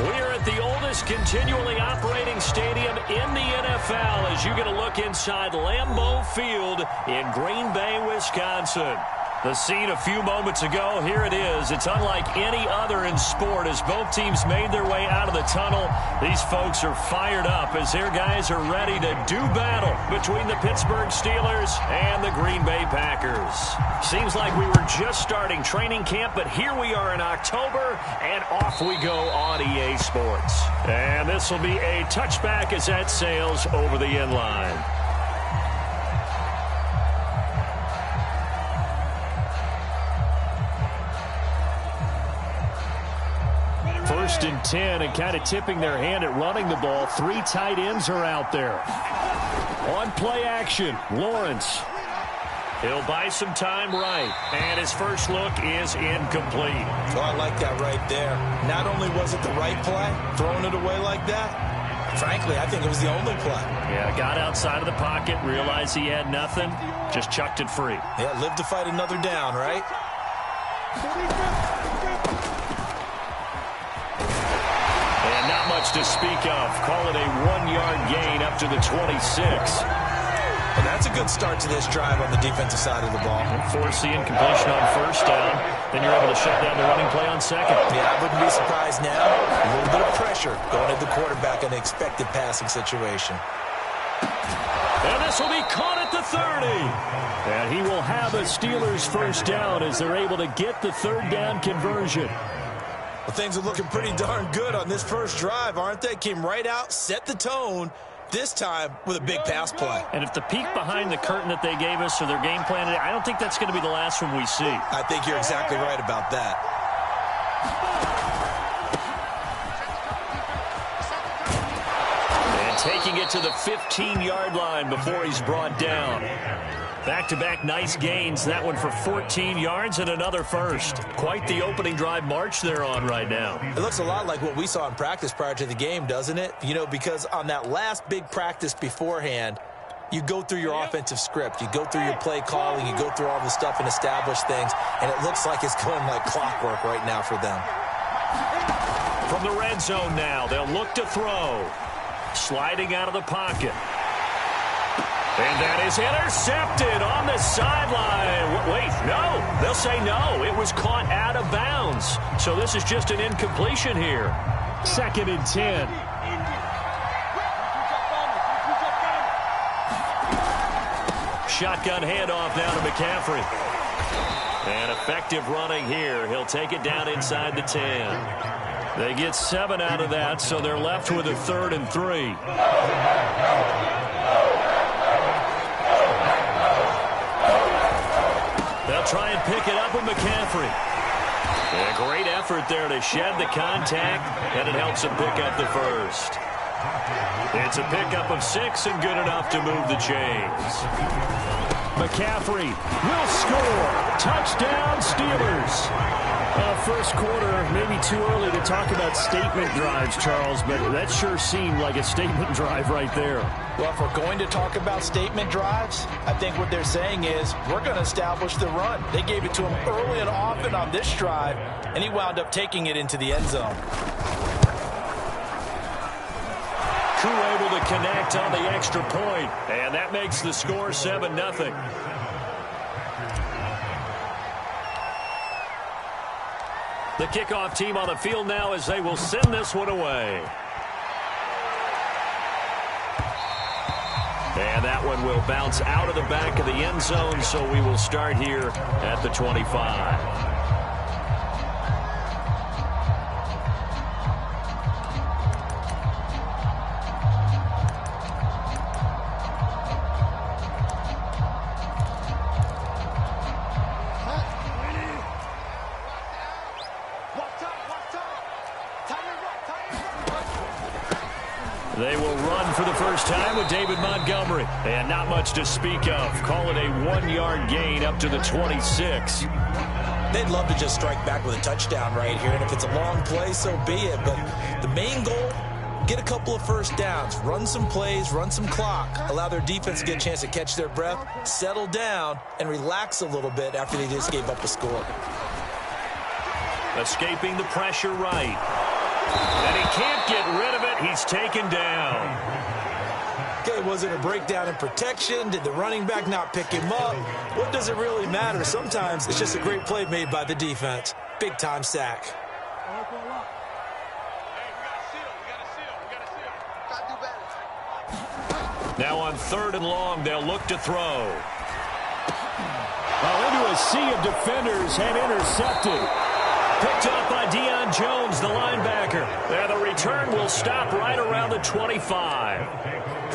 We're at the oldest continually operating stadium in the NFL as you get a look inside Lambeau Field in Green Bay, Wisconsin. The scene a few moments ago, here it is. It's unlike any other in sport as both teams made their way out of the tunnel. These folks are fired up as their guys are ready to do battle between the Pittsburgh Steelers and the Green Bay Packers. Seems like we were just starting training camp, but here we are in October, and off we go on EA Sports. And this will be a touchback as that sails over the end line. First and 10, and kind of tipping their hand at running the ball. 3 tight ends are out there. On play action, Lawrence. He'll buy some time right, and his first look is incomplete. Oh, I like that right there. Not only was it the right play, throwing it away like that, frankly, I think it was the only play. Yeah, got outside of the pocket, realized he had nothing, just chucked it free. Yeah, live to fight another down, right? Not much to speak of. Call it a 1-yard gain up to the 26. Well, that's a good start to this drive on the defensive side of the ball. Force the incompletion on first down. Then you're able to shut down the running play on second. Yeah, I wouldn't be surprised now. A little bit of pressure going at the quarterback in an expected passing situation. And this will be caught at the 30. And he will have a Steelers first down as they're able to get the third down conversion. Well, things are looking pretty darn good on this first drive, aren't they? Came right out, set the tone, this time with a big pass play. And if the peek behind the curtain that they gave us or their game plan, I don't think that's going to be the last one we see. I think you're exactly right about that. And taking it to the 15-yard line before he's brought down. Back-to-back nice gains. That one for 14 yards and another first. Quite the opening drive march they're on right now. It looks a lot like what we saw in practice prior to the game, doesn't it? You know, because on that last big practice beforehand, you go through your offensive script. You go through your play calling. You go through all the stuff and establish things. And it looks like it's going like clockwork right now for them. From the red zone now, they'll look to throw. Sliding out of the pocket. And that is intercepted on the sideline. Wait, no. They'll say no. It was caught out of bounds. So this is just an incompletion here. 2nd and 10. Shotgun handoff down to McCaffrey. And effective running here. He'll take it down inside the 10. They get 7 out of that, so they're left with a 3rd and 3. They'll try and pick it up with McCaffrey. And a great effort there to shed the contact, and it helps him pick up the first. It's a pickup of 6 and good enough to move the chains. McCaffrey will score. Touchdown, Steelers. First quarter, maybe too early to talk about statement drives, Charles, but that sure seemed like a statement drive right there. Well, if we're going to talk about statement drives, I think what they're saying is we're going to establish the run. They gave it to him early and often on this drive, and he wound up taking it into the end zone. Crew able to connect on the extra point, and that makes the score 7-0. The kickoff team on the field now as they will send this one away. And that one will bounce out of the back of the end zone, so we will start here at the 25. They will run for the first time with David Montgomery. And not much to speak of. Call it a 1-yard gain up to the 26. They'd love to just strike back with a touchdown right here. And if it's a long play, so be it. But the main goal, get a couple of first downs, run some plays, run some clock, allow their defense to get a chance to catch their breath, settle down, and relax a little bit after they just gave up a score. Escaping the pressure right. And he can't get rid of it. He's taken down. Okay, was it a breakdown in protection? Did the running back not pick him up? What does it really matter? Sometimes it's just a great play made by the defense. Big-time sack. Now on 3rd and long, they'll look to throw. Well, into a sea of defenders and intercepted. Picked up by Deion Jones, the linebacker. And the return will stop right around the 25.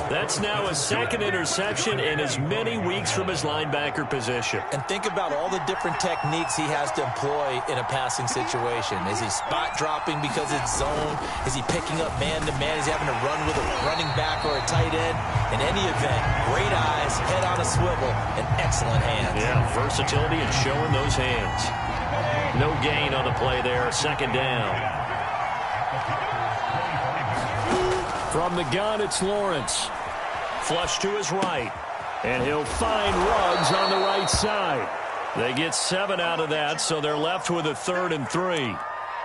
That's now a second interception in as many weeks from his linebacker position. And think about all the different techniques he has to employ in a passing situation. Is he spot dropping because it's zone? Is he picking up man-to-man? Is he having to run with a running back or a tight end? In any event, great eyes, head on a swivel, and excellent hands. Yeah, versatility and showing those hands. No gain on the play there, 2nd down. From the gun, it's Lawrence. Flush to his right. And he'll find Ruggs on the right side. They get 7 out of that, so they're left with a 3rd and 3.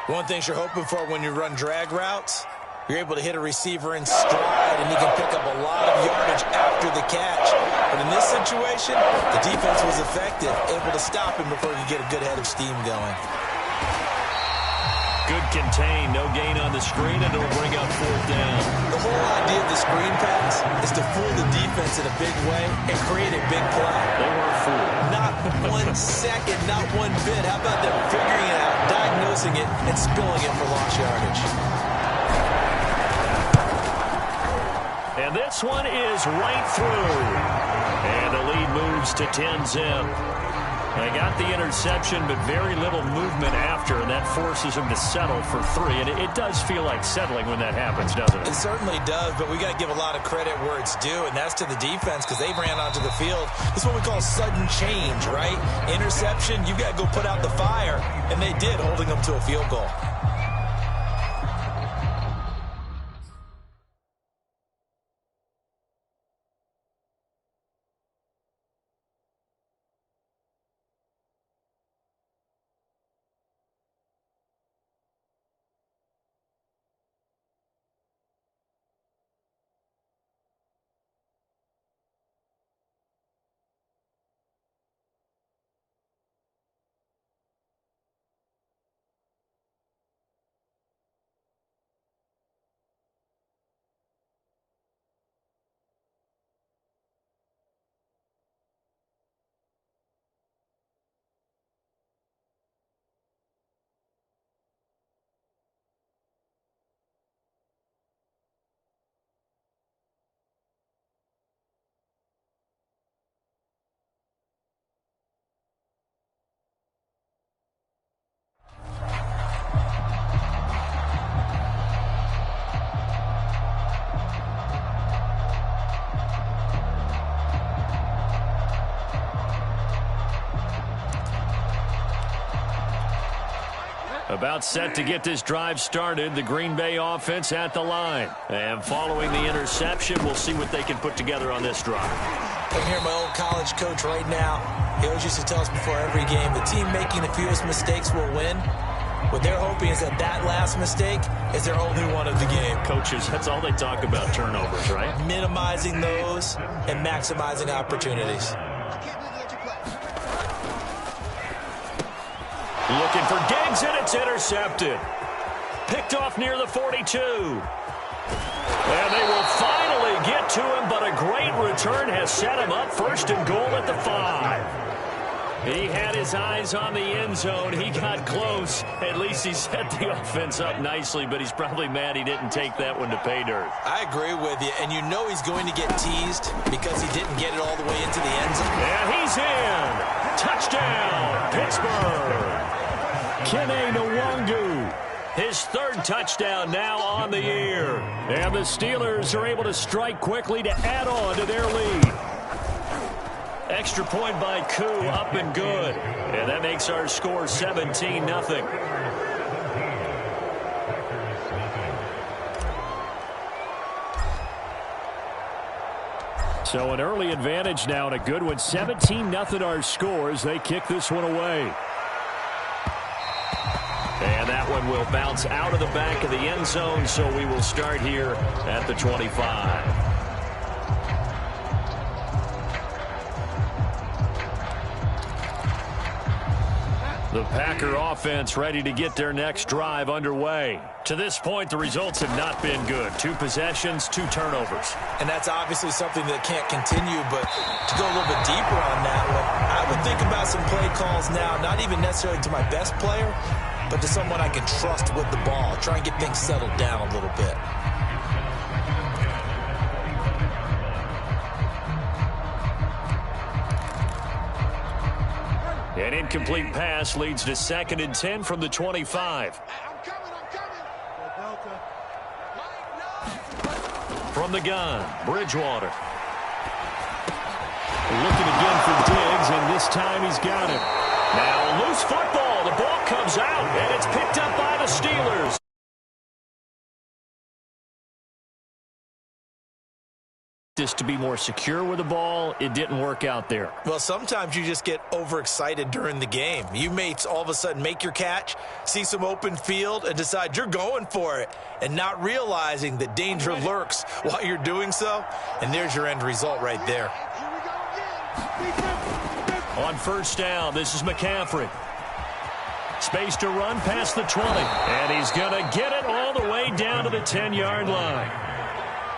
One thing you're hoping for when you run drag routes, you're able to hit a receiver in stride, and he can pick up a lot of yardage after the catch. But in this situation, the defense was effective, able to stop him before he could get a good head of steam going. Good contain, no gain on the screen, and it'll bring up 4th down. The whole idea of the screen pass is to fool the defense in a big way and create a big play. They weren't fooled. Not 1 second, not one bit. How about them figuring it out, diagnosing it, and spilling it for lost yardage? And this one is right through. And the lead moves to 10-zip. They got the interception, but very little movement after, and that forces them to settle for 3. And it does feel like settling when that happens, doesn't it? It certainly does, but we got to give a lot of credit where it's due, and that's to the defense because they ran onto the field. This is what we call sudden change, right? Interception, you got to go put out the fire, and they did, holding them to a field goal. About set to get this drive started, the Green Bay offense at the line. And following the interception, we'll see what they can put together on this drive. I'm here, my old college coach right now. He always used to tell us before every game, the team making the fewest mistakes will win. What they're hoping is that that last mistake is their only one of the game. Coaches, that's all they talk about, turnovers, right? Minimizing those and maximizing opportunities. Looking for Diggs, and it's intercepted. Picked off near the 42. And they will finally get to him, but a great return has set him up 1st and goal at the 5. He had his eyes on the end zone. He got close. At least he set the offense up nicely, but he's probably mad he didn't take that one to pay dirt. I agree with you, and you know he's going to get teased because he didn't get it all the way into the end zone. And he's in. Touchdown, Pittsburgh. Kene Nwangu. His 3rd touchdown now on the year. And the Steelers are able to strike quickly to add on to their lead. Extra point by Koo, up and good. And that makes our score 17-0. So an early advantage now and a good one. 17-0 our score as they kick this one away. And that one will bounce out of the back of the end zone, so we will start here at the 25. The Packer offense ready to get their next drive underway. To this point, the results have not been good. 2 possessions, 2 turnovers. And that's obviously something that can't continue, but to go a little bit deeper on that one, I would think about some play calls now, not even necessarily to my best player, but to someone I can trust with the ball. Try and get things settled down a little bit. An incomplete pass leads to 2nd and 10 from the 25. From the gun, Bridgewater. Looking again for Diggs, and this time he's got him. Now loose football. The ball comes out, and it's picked up by the Steelers. This to be more secure with the ball. It didn't work out there. Well, sometimes you just get overexcited during the game. You may all of a sudden make your catch, see some open field, and decide you're going for it, and not realizing that danger lurks while you're doing so. And there's your end result right there. On 1st down, this is McCaffrey. Space to run past the 20. And he's going to get it all the way down to the 10-yard line.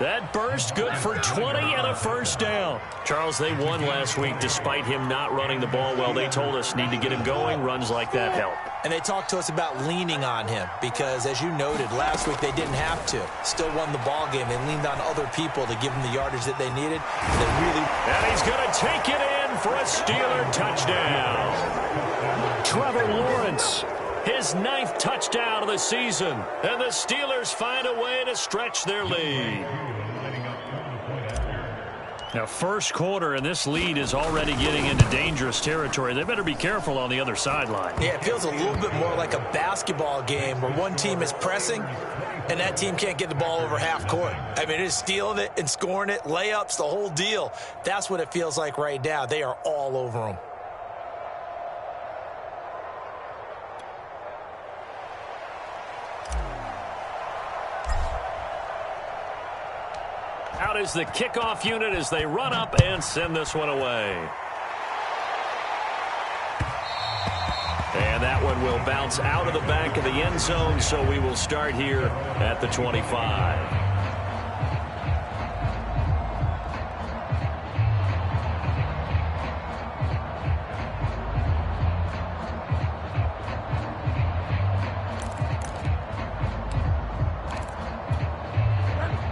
That burst good for 20 and a 1st down. Charles, they won last week despite him not running the ball well. They told us need to get him going. Runs like that help. And they talked to us about leaning on him because, as you noted, last week they didn't have to. Still won the ball game. They leaned on other people to give them the yardage that they needed. And he's going to take it in for a Steeler touchdown. Trevor Lawrence, his 9th touchdown of the season. And the Steelers find a way to stretch their lead. Now, 1st quarter, and this lead is already getting into dangerous territory. They better be careful on the other sideline. Yeah, it feels a little bit more like a basketball game where one team is pressing and that team can't get the ball over half court. I mean, it is stealing it and scoring it, layups, the whole deal. That's what it feels like right now. They are all over them. Out is the kickoff unit as they run up and send this one away. And that one will bounce out of the back of the end zone, so we will start here at the 25.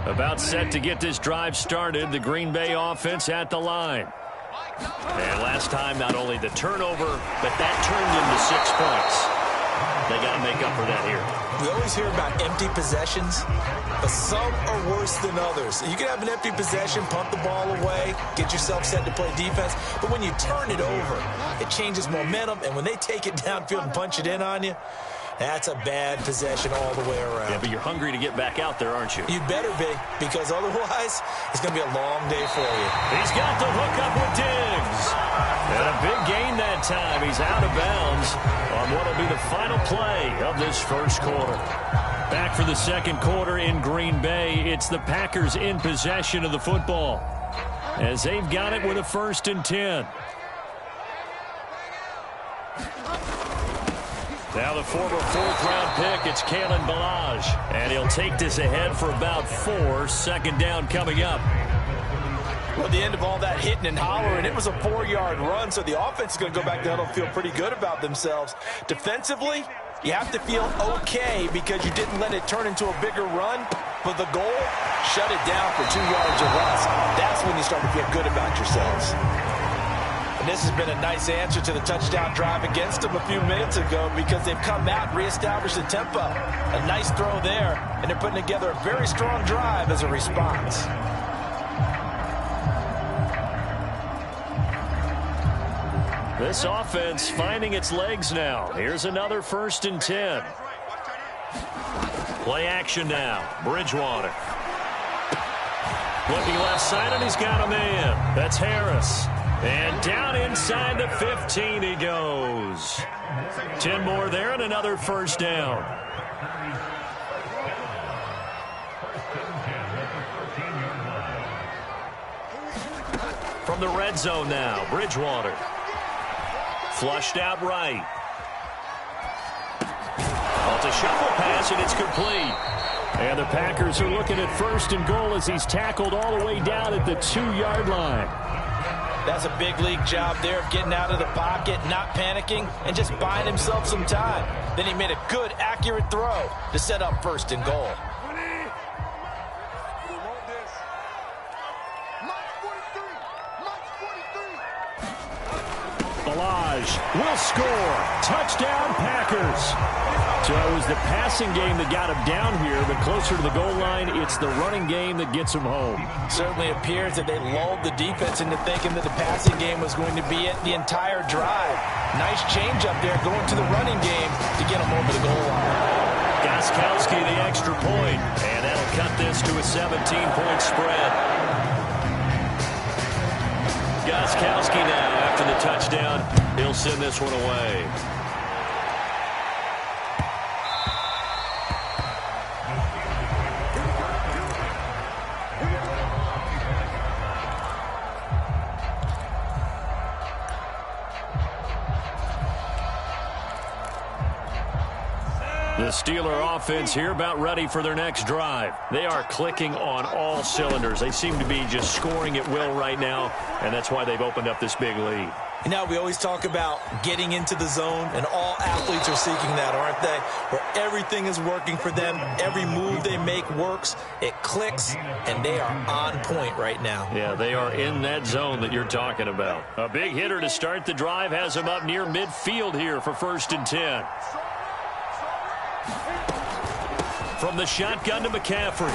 About set to get this drive started. The Green Bay offense at the line. And last time, not only the turnover, but that turned into 6 points. They got to make up for that here. We always hear about empty possessions, but some are worse than others. You can have an empty possession, pump the ball away, get yourself set to play defense, but when you turn it over, it changes momentum, and when they take it downfield and punch it in on you, that's a bad possession all the way around. Yeah, but you're hungry to get back out there, aren't you? You better be, because otherwise, it's going to be a long day for you. He's got the hook up with Diggs. And a big gain that time. He's out of bounds on what will be the final play of this 1st quarter. Back for the 2nd quarter in Green Bay. It's the Packers in possession of the football as they've got it with a 1st and 10. Now the former 4th-round pick, it's Kalen Ballage. And he'll take this ahead for about 4. 2nd down coming up. Well, at the end of all that hitting and hollering, it was a 4-yard run, so the offense is going to go back down and feel pretty good about themselves. Defensively, you have to feel okay because you didn't let it turn into a bigger run. But the goal, shut it down for 2 yards or less. That's when you start to feel good about yourselves. And this has been a nice answer to the touchdown drive against them a few minutes ago because they've come out and reestablished the tempo. A nice throw there, and they're putting together a very strong drive as a response. This offense finding its legs now. Here's another 1st and 10. Play action now. Bridgewater. Looking left side, and he's got a man. That's Harris. And down inside the 15 he goes. 10 more there and another 1st down. From the red zone now, Bridgewater. Flushed out right. It's a shuffle pass, and it's complete. And the Packers are looking at 1st and goal as he's tackled all the way down at the 2-yard line. That's a big league job there of getting out of the pocket, not panicking, and just buying himself some time. Then he made a good, accurate throw to set up 1st and goal. Will score. Touchdown, Packers. So it was the passing game that got him down here, but closer to the goal line, it's the running game that gets him home. Certainly appears that they lulled the defense into thinking that the passing game was going to be it the entire drive. Nice change up there going to the running game to get him over the goal line. Gostkowski the extra point, and that'll cut this to a 17-point spread. Gostkowski now after the touchdown. He'll send this one away. The Steeler offense here about ready for their next drive. They are clicking on all cylinders. They seem to be just scoring at will right now, and that's why they've opened up this big lead. You know, we always talk about getting into the zone, and all athletes are seeking that, aren't they? Where everything is working for them, every move they make works, it clicks, and they are on point right now. Yeah, they are in that zone that you're talking about. A big hitter to start the drive has them up near midfield here for 1st and 10. From the shotgun to McCaffrey.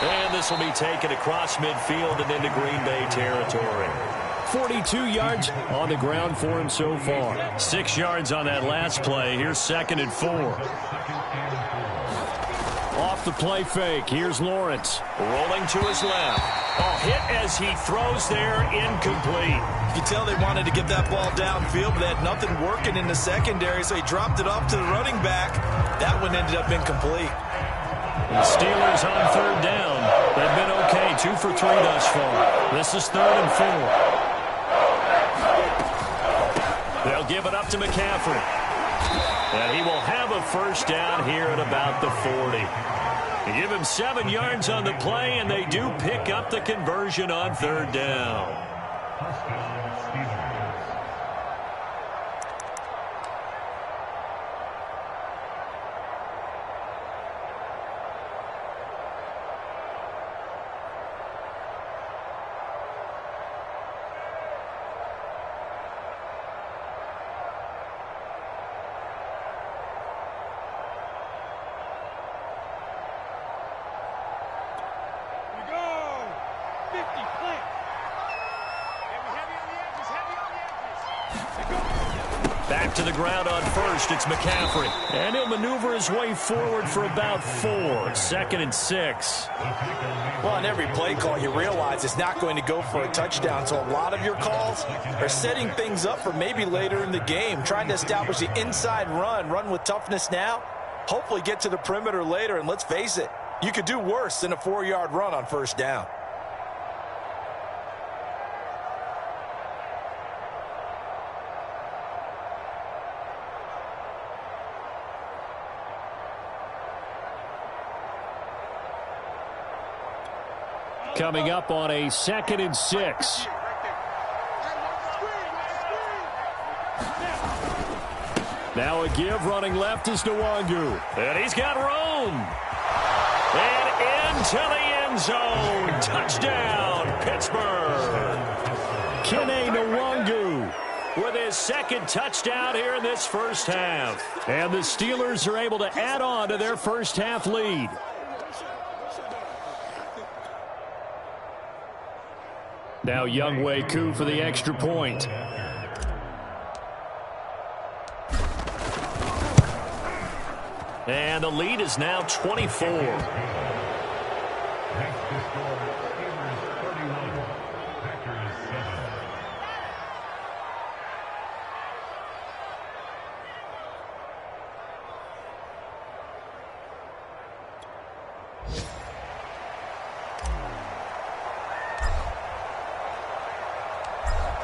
And this will be taken across midfield and into Green Bay territory. 42 yards on the ground for him so far. 6 yards on that last play. Here's 2nd and 4. Off the play fake. Here's Lawrence. Rolling to his left. Hit as he throws there, incomplete. You can tell they wanted to get that ball downfield, but they had nothing working in the secondary, so he dropped it off to the running back. That one ended up incomplete. The Steelers on 3rd down. They've been okay, 2 for 3 thus far. This is 3rd and 4. They'll give it up to McCaffrey. And he will have a 1st down here at about the 40. They give him 7 yards on the play, and they do pick up the conversion on 3rd down. Back to the ground on 1st. It's McCaffrey. And he'll maneuver his way forward for about 4. 2nd and 6. Well, on every play call, you realize it's not going to go for a touchdown. So a lot of your calls are setting things up for maybe later in the game, trying to establish the inside run with toughness now, hopefully get to the perimeter later. And let's face it, you could do worse than a 4-yard run on 1st down. Coming up on a 2nd and 6. Now a give, running left is Nwangu. And he's got room. And into the end zone. Touchdown, Pittsburgh. Kene Nwangu with his 2nd touchdown here in this 1st half. And the Steelers are able to add on to their 1st half lead. Now Younghoe Koo for the extra point. And the lead is now 24.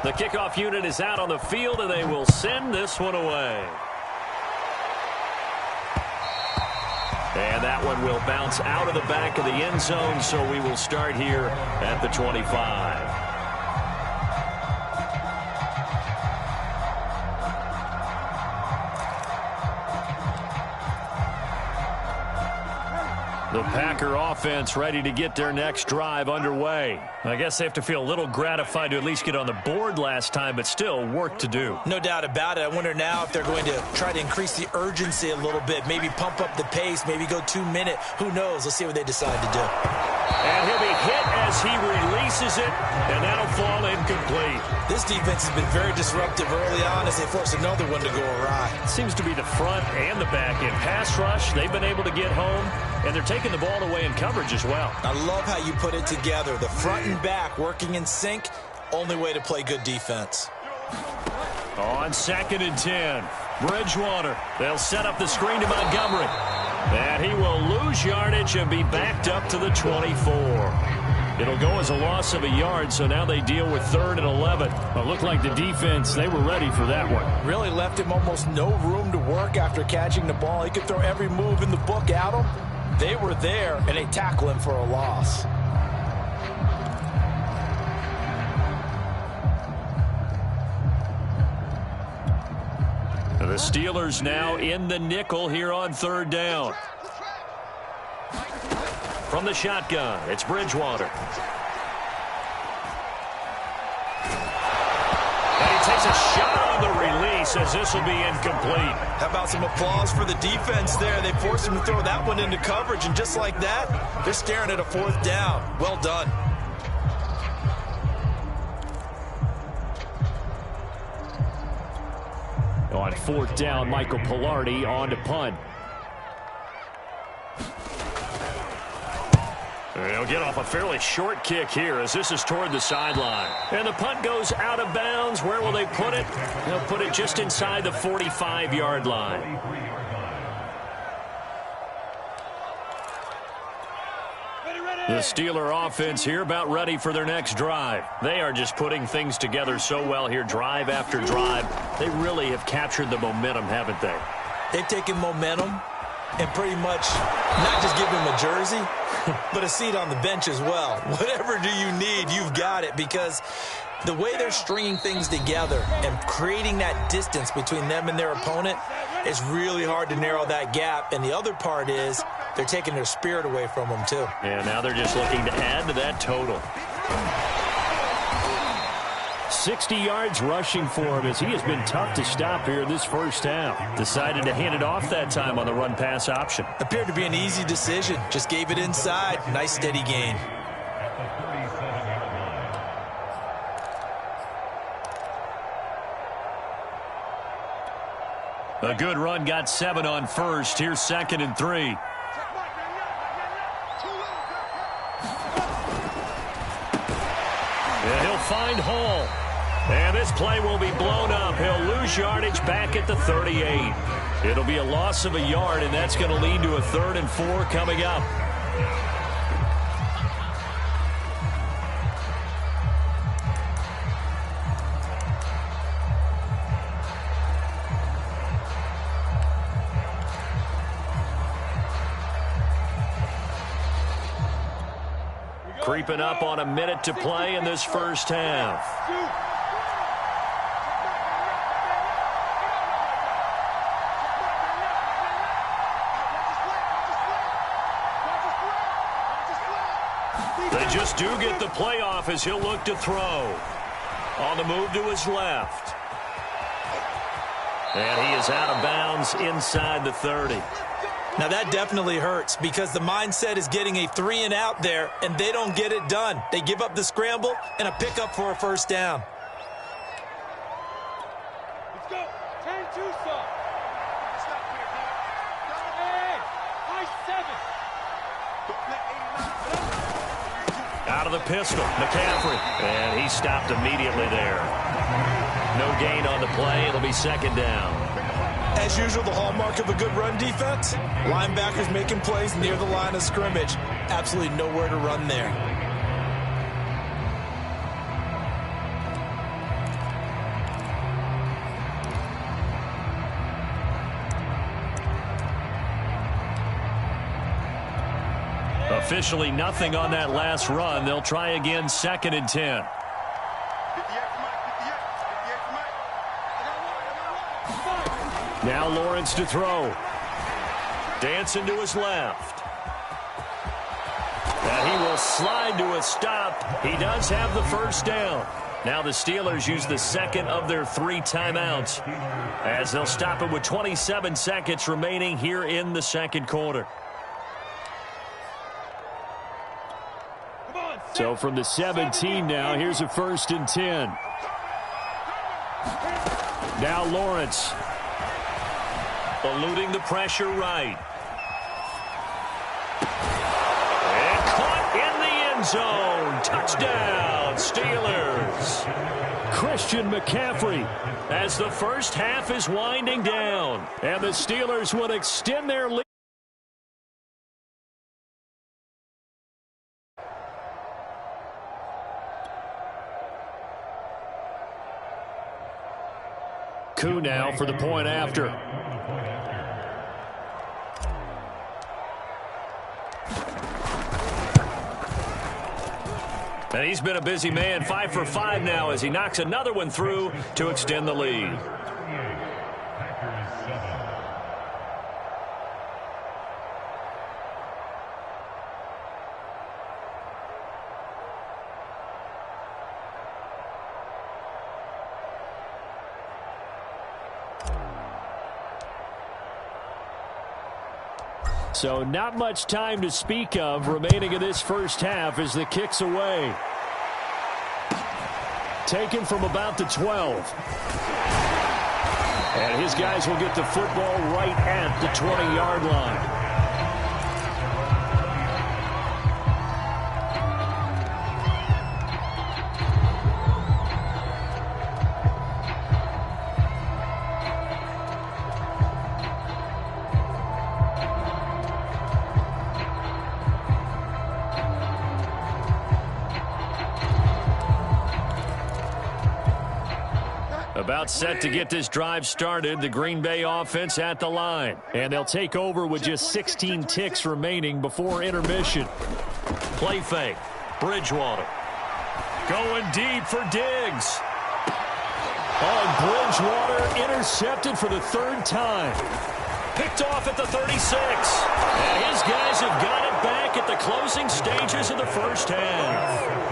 The kickoff unit is out on the field, and they will send this one away. And that one will bounce out of the back of the end zone, so we will start here at the 25. The Packer offense ready to get their next drive underway. I guess they have to feel a little gratified to at least get on the board last time, but still work to do. No doubt about it. I wonder now if they're going to try to increase the urgency a little bit, maybe pump up the pace, maybe go 2 minute. Who knows? Let's see what they decide to do. And he'll be hit as he releases it, and that'll fall incomplete. This defense has been very disruptive early on as they force another one to go awry. Seems to be the front and the back end. Pass rush, they've been able to get home, and they're taking the ball away in coverage as well. I love how you put it together. The front and back working in sync, only way to play good defense. On 2nd and 10, Bridgewater. They'll set up the screen to Montgomery. And he will lose yardage and be backed up to the 24. It'll go as a loss of a yard, so now they deal with 3rd and 11. It looked like the defense, they were ready for that one. Really left him almost no room to work after catching the ball. He could throw every move in the book at him. They were there, and they tackle him for a loss. The Steelers now in the nickel here on 3rd down. From the shotgun, it's Bridgewater. And he takes a shot on the release as this will be incomplete. How about some applause for the defense there? They forced him to throw that one into coverage, and just like that, they're staring at a 4th down. Well done. On 4th down, Michael Pilardi on to punt. They'll get off a fairly short kick here as this is toward the sideline. And the punt goes out of bounds. Where will they put it? They'll put it just inside the 45-yard line. The Steeler offense here about ready for their next drive. They are just putting things together so well here, drive after drive. They really have captured the momentum, haven't they? They've taken momentum and pretty much not just give him a jersey, but a seat on the bench as well. Whatever do you need, you've got it, because the way they're stringing things together and creating that distance between them and their opponent is really hard to narrow that gap. And the other part is they're taking their spirit away from them, too. And now they're just looking to add to that total. 60 yards rushing for him as he has been tough to stop here this first half. Decided to hand it off that time on the run-pass option. Appeared to be an easy decision. Just gave it inside. Nice, steady gain. A good run, got 7 on first. Here's 2nd and 3. And he'll find Hall. And this play will be blown up. He'll lose yardage back at the 38. It'll be a loss of a yard, and that's going to lead to a 3rd and 4 coming up. Creeping up on a minute to play in this first half. They just do get the playoff as he'll look to throw. On the move to his left. And he is out of bounds inside the 30. Now that definitely hurts because the mindset is getting a 3-and-out there, and they don't get it done. They give up the scramble and a pickup for a first down. Let's go. 10-2 stop. Stop here, hey, nice 7. Out of the pistol, McCaffrey. And he stopped immediately there. No gain on the play. It'll be 2nd down. As usual, the hallmark of a good run defense, linebackers making plays near the line of scrimmage. Absolutely nowhere to run there. Officially nothing on that last run. They'll try again 2nd and 10. Now Lawrence to throw. Dancing to his left. And he will slide to a stop. He does have the first down. Now the Steelers use the second of their 3 timeouts as they'll stop it with 27 seconds remaining here in the second quarter. So from the 17 now, here's a 1st and 10. Now Lawrence. Eluding the pressure right. And caught in the end zone. Touchdown, Steelers. Christian McCaffrey. As the first half is winding down. And the Steelers would extend their lead. Koo now for the point after. And he's been a busy man, 5 for 5 now as he knocks another one through to extend the lead. So not much time to speak of remaining in this first half as the kick's away. Taken from about the 12. And his guys will get the football right at the 20-yard line. About set to get this drive started, the Green Bay offense at the line. And they'll take over with just 16 ticks remaining before intermission. Play fake. Bridgewater. Going deep for Diggs. Oh, Bridgewater intercepted for the 3rd time. Picked off at the 36. And his guys have got it back at the closing stages of the first half.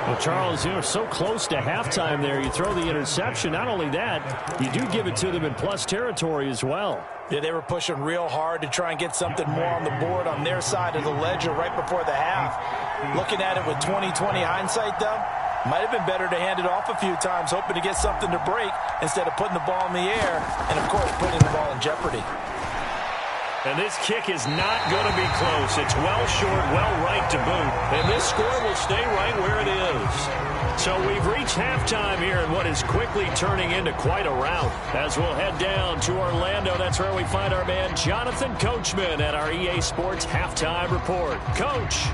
Well, Charles, you were so close to halftime there. You throw the interception. Not only that, you do give it to them in plus territory as well. Yeah, they were pushing real hard to try and get something more on the board on their side of the ledger right before the half. Looking at it with 20/20 hindsight, though, might have been better to hand it off a few times, hoping to get something to break instead of putting the ball in the air and, of course, putting the ball in jeopardy. And this kick is not going to be close. It's well short, well right to boot. And this score will stay right where it is. So we've reached halftime here in what is quickly turning into quite a rout. As we'll head down to Orlando, that's where we find our man Jonathan Coachman at our EA Sports Halftime Report. Coach.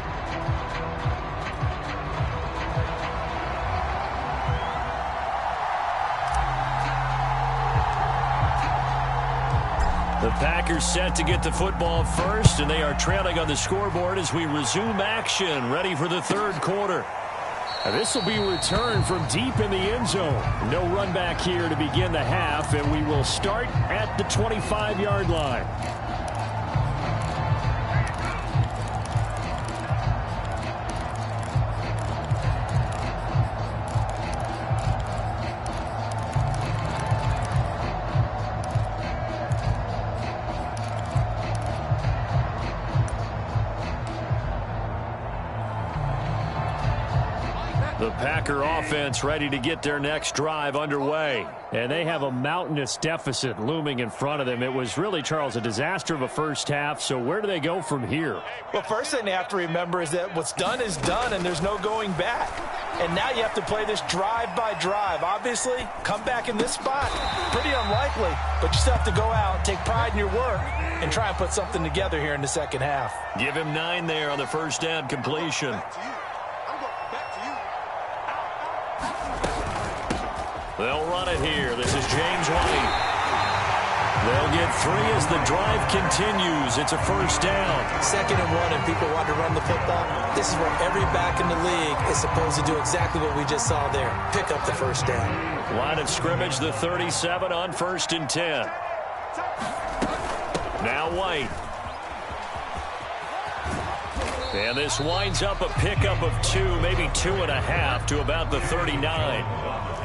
The Packers set to get the football first, and they are trailing on the scoreboard as we resume action, ready for the 3rd quarter. And this will be returned from deep in the end zone. No run back here to begin the half, and we will start at the 25-yard line. The Packer offense ready to get their next drive underway. And they have a mountainous deficit looming in front of them. It was really, Charles, a disaster of a first half. So where do they go from here? Well, first thing they have to remember is that what's done is done, and there's no going back. And now you have to play this drive by drive. Obviously, come back in this spot, pretty unlikely. But you still have to go out, take pride in your work, and try and put something together here in the second half. Give him 9 there on the first down completion. They'll run it here. This is James White. They'll get 3 as the drive continues. It's a first down. 2nd and 1 and people want to run the football. This is where every back in the league is supposed to do exactly what we just saw there. Pick up the first down. Line of scrimmage, the 37 on 1st and 10. Now White. And this winds up a pickup of 2, maybe 2.5 to about the 39.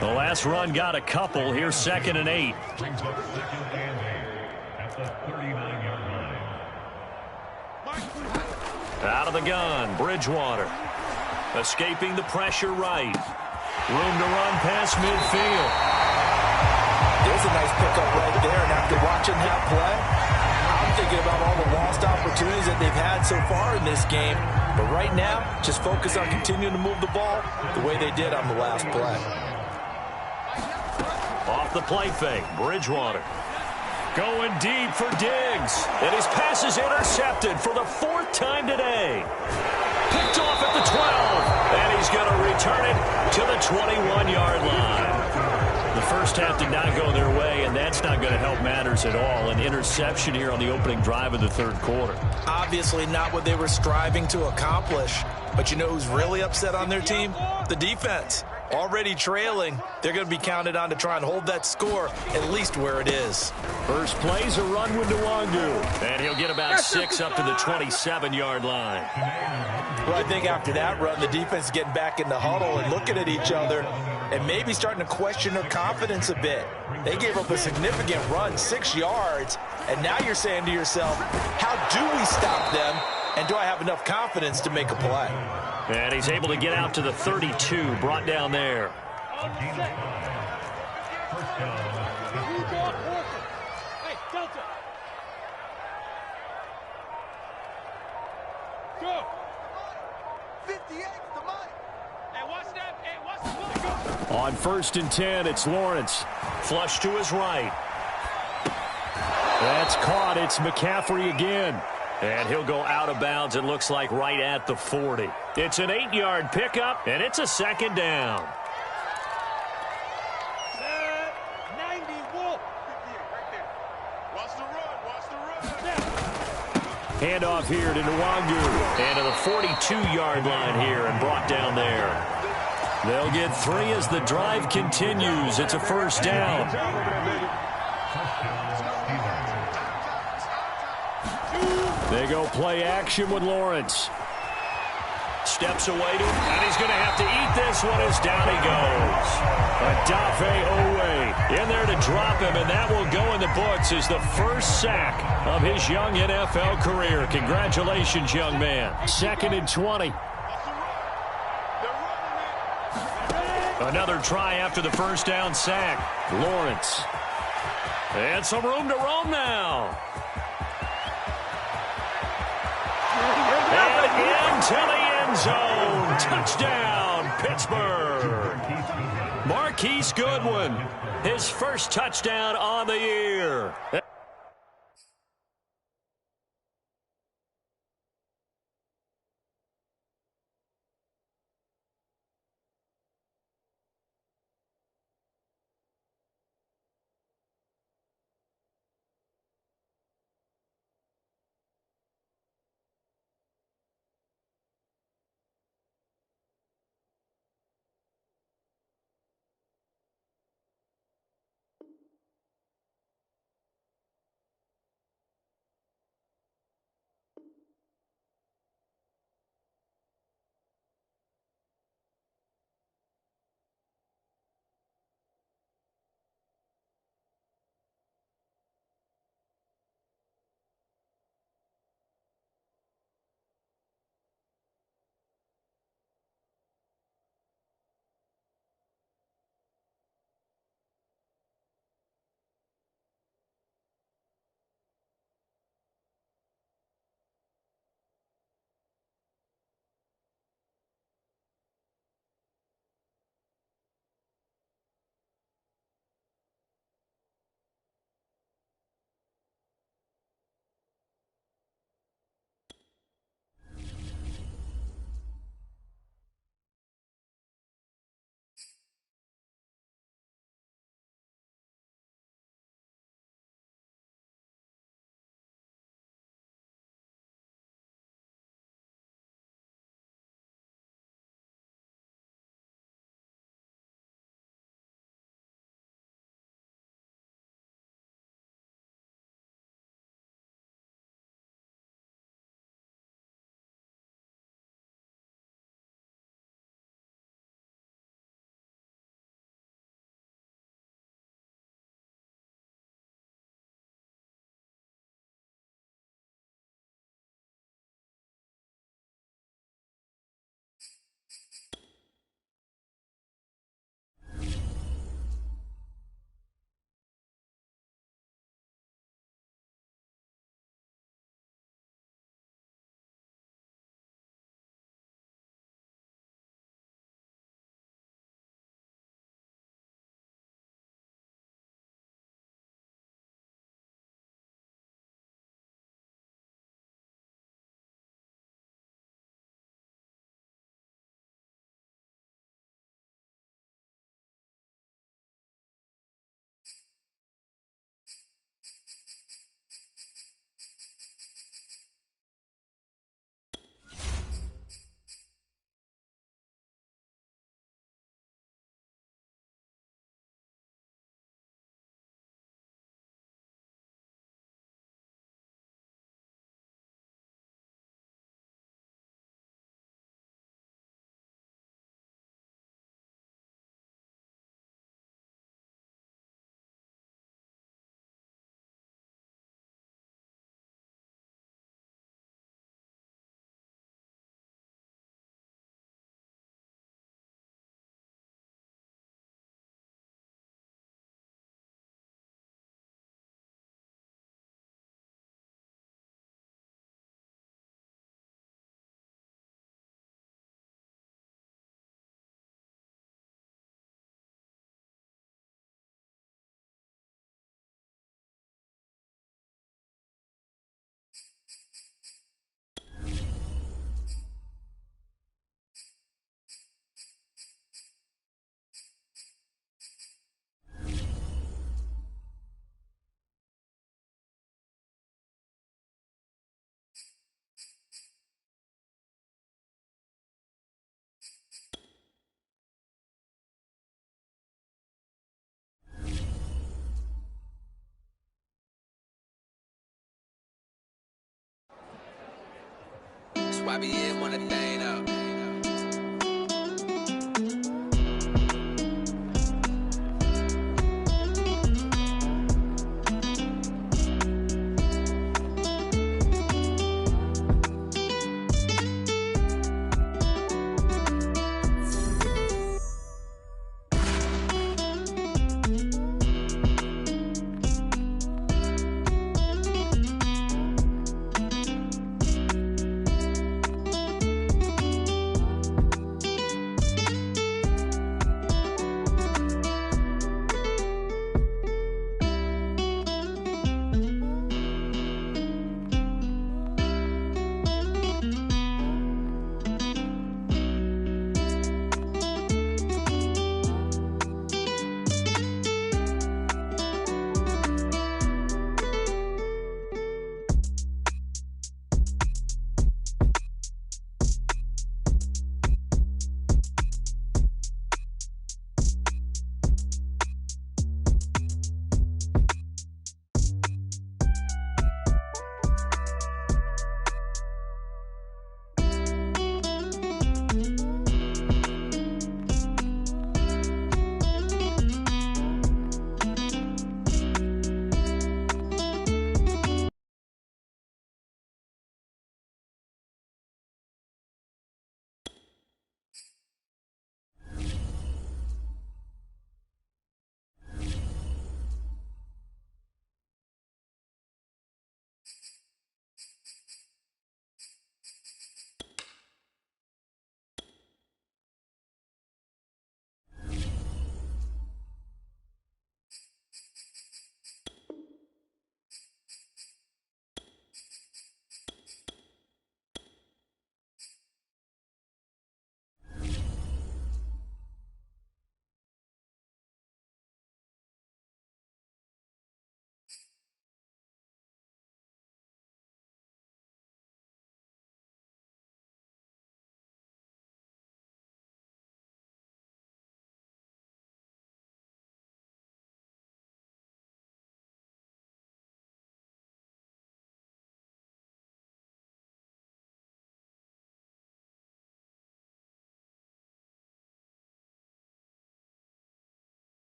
The last run got a couple. Here's 2nd and 8. Out of the gun, Bridgewater. Escaping the pressure right. Room to run past midfield. There's a nice pickup right there, and after watching that play, I'm thinking about all the lost opportunities that they've had so far in this game. But right now, just focus on continuing to move the ball the way they did on the last play. Off the play fake, Bridgewater. Going deep for Diggs. And his pass is intercepted for the 4th time today. Picked off at the 12. And he's going to return it to the 21-yard line. The first half did not go their way, and that's not going to help matters at all. An interception here on the opening drive of the 3rd quarter. Obviously not what they were striving to accomplish. But you know who's really upset on their team? The defense. Already trailing. They're going to be counted on to try and hold that score at least where it is. First play's a run with Nwangu. And he'll get about 6 up to the 27-yard line. Well, I think after that run, the defense is getting back in the huddle and looking at each other and maybe starting to question their confidence a bit. They gave up a significant run, 6 yards, and now you're saying to yourself, how do we stop them, and do I have enough confidence to make a play? And he's able to get out to the 32, brought down there. Hey, Delta. Go. 58 to Mike. Hey, watch that. Hey, watch the play. On 1st and 10, it's Lawrence. Flush to his right. That's caught. It's McCaffrey again. And he'll go out of bounds, it looks like, right at the 40. It's an 8-yard pickup, and it's a 2nd down. Set. 90 Wolf. 58 right there. Watch the run. Watch the run. Handoff here to Nwangu. And to the 42-yard line here and brought down there. They'll get 3 as the drive continues. It's a first down. They go play action with Lawrence. Steps away to him, and he's going to have to eat this one as down he goes. Adafe Owe in there to drop him, and that will go in the books as the first sack of his young NFL career. Congratulations, young man. 2nd and 20. Another try after the first down sack. Lawrence. And some room to roam now. And into the end zone. Touchdown, Pittsburgh. Marquise Goodwin, his first touchdown on the year. YBN want a thing up.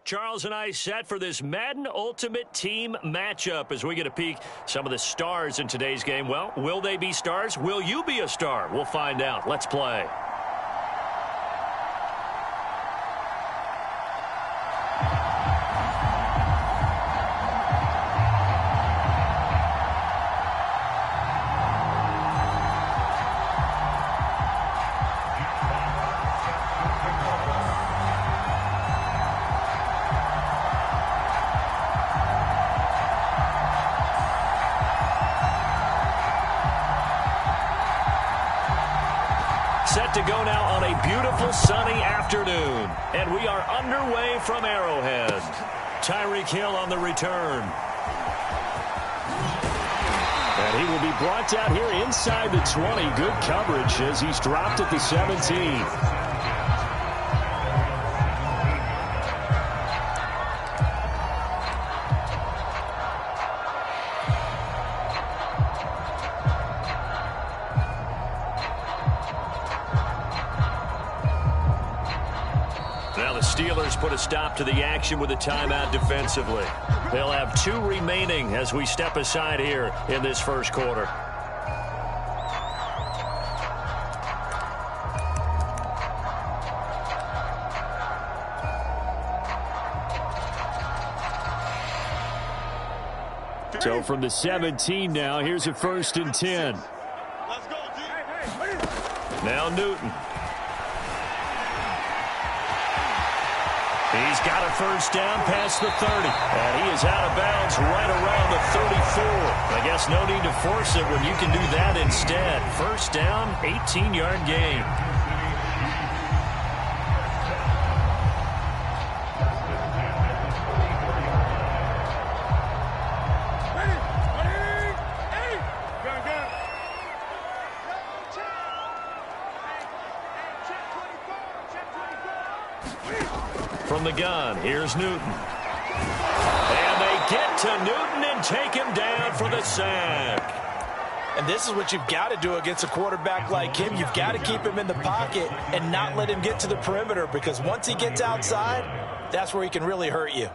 Charles and I set for this Madden Ultimate Team matchup as we get a peek some of the stars in today's game. Well, will they be stars? Will you be a star? We'll find out. Let's play. Set to go now on a beautiful sunny afternoon. And we are underway from Arrowhead. Tyreek Hill on the return. And he will be brought down here inside the 20. Good coverage as he's dropped at the 17. Steelers put a stop to the action with a timeout defensively. They'll have 2 remaining as we step aside here in this first quarter. So from the 17 now, here's a 1st and 10. Let's go, G. Now Newton. He's got a first down past the 30. And he is out of bounds right around the 34. I guess no need to force it when you can do that instead. First down, 18-yard gain. From the gun, here's Newton. And they get to Newton and take him down for the sack. And this is what you've got to do against a quarterback like him. You've got to keep him in the pocket and not let him get to the perimeter, because once he gets outside, that's where he can really hurt you.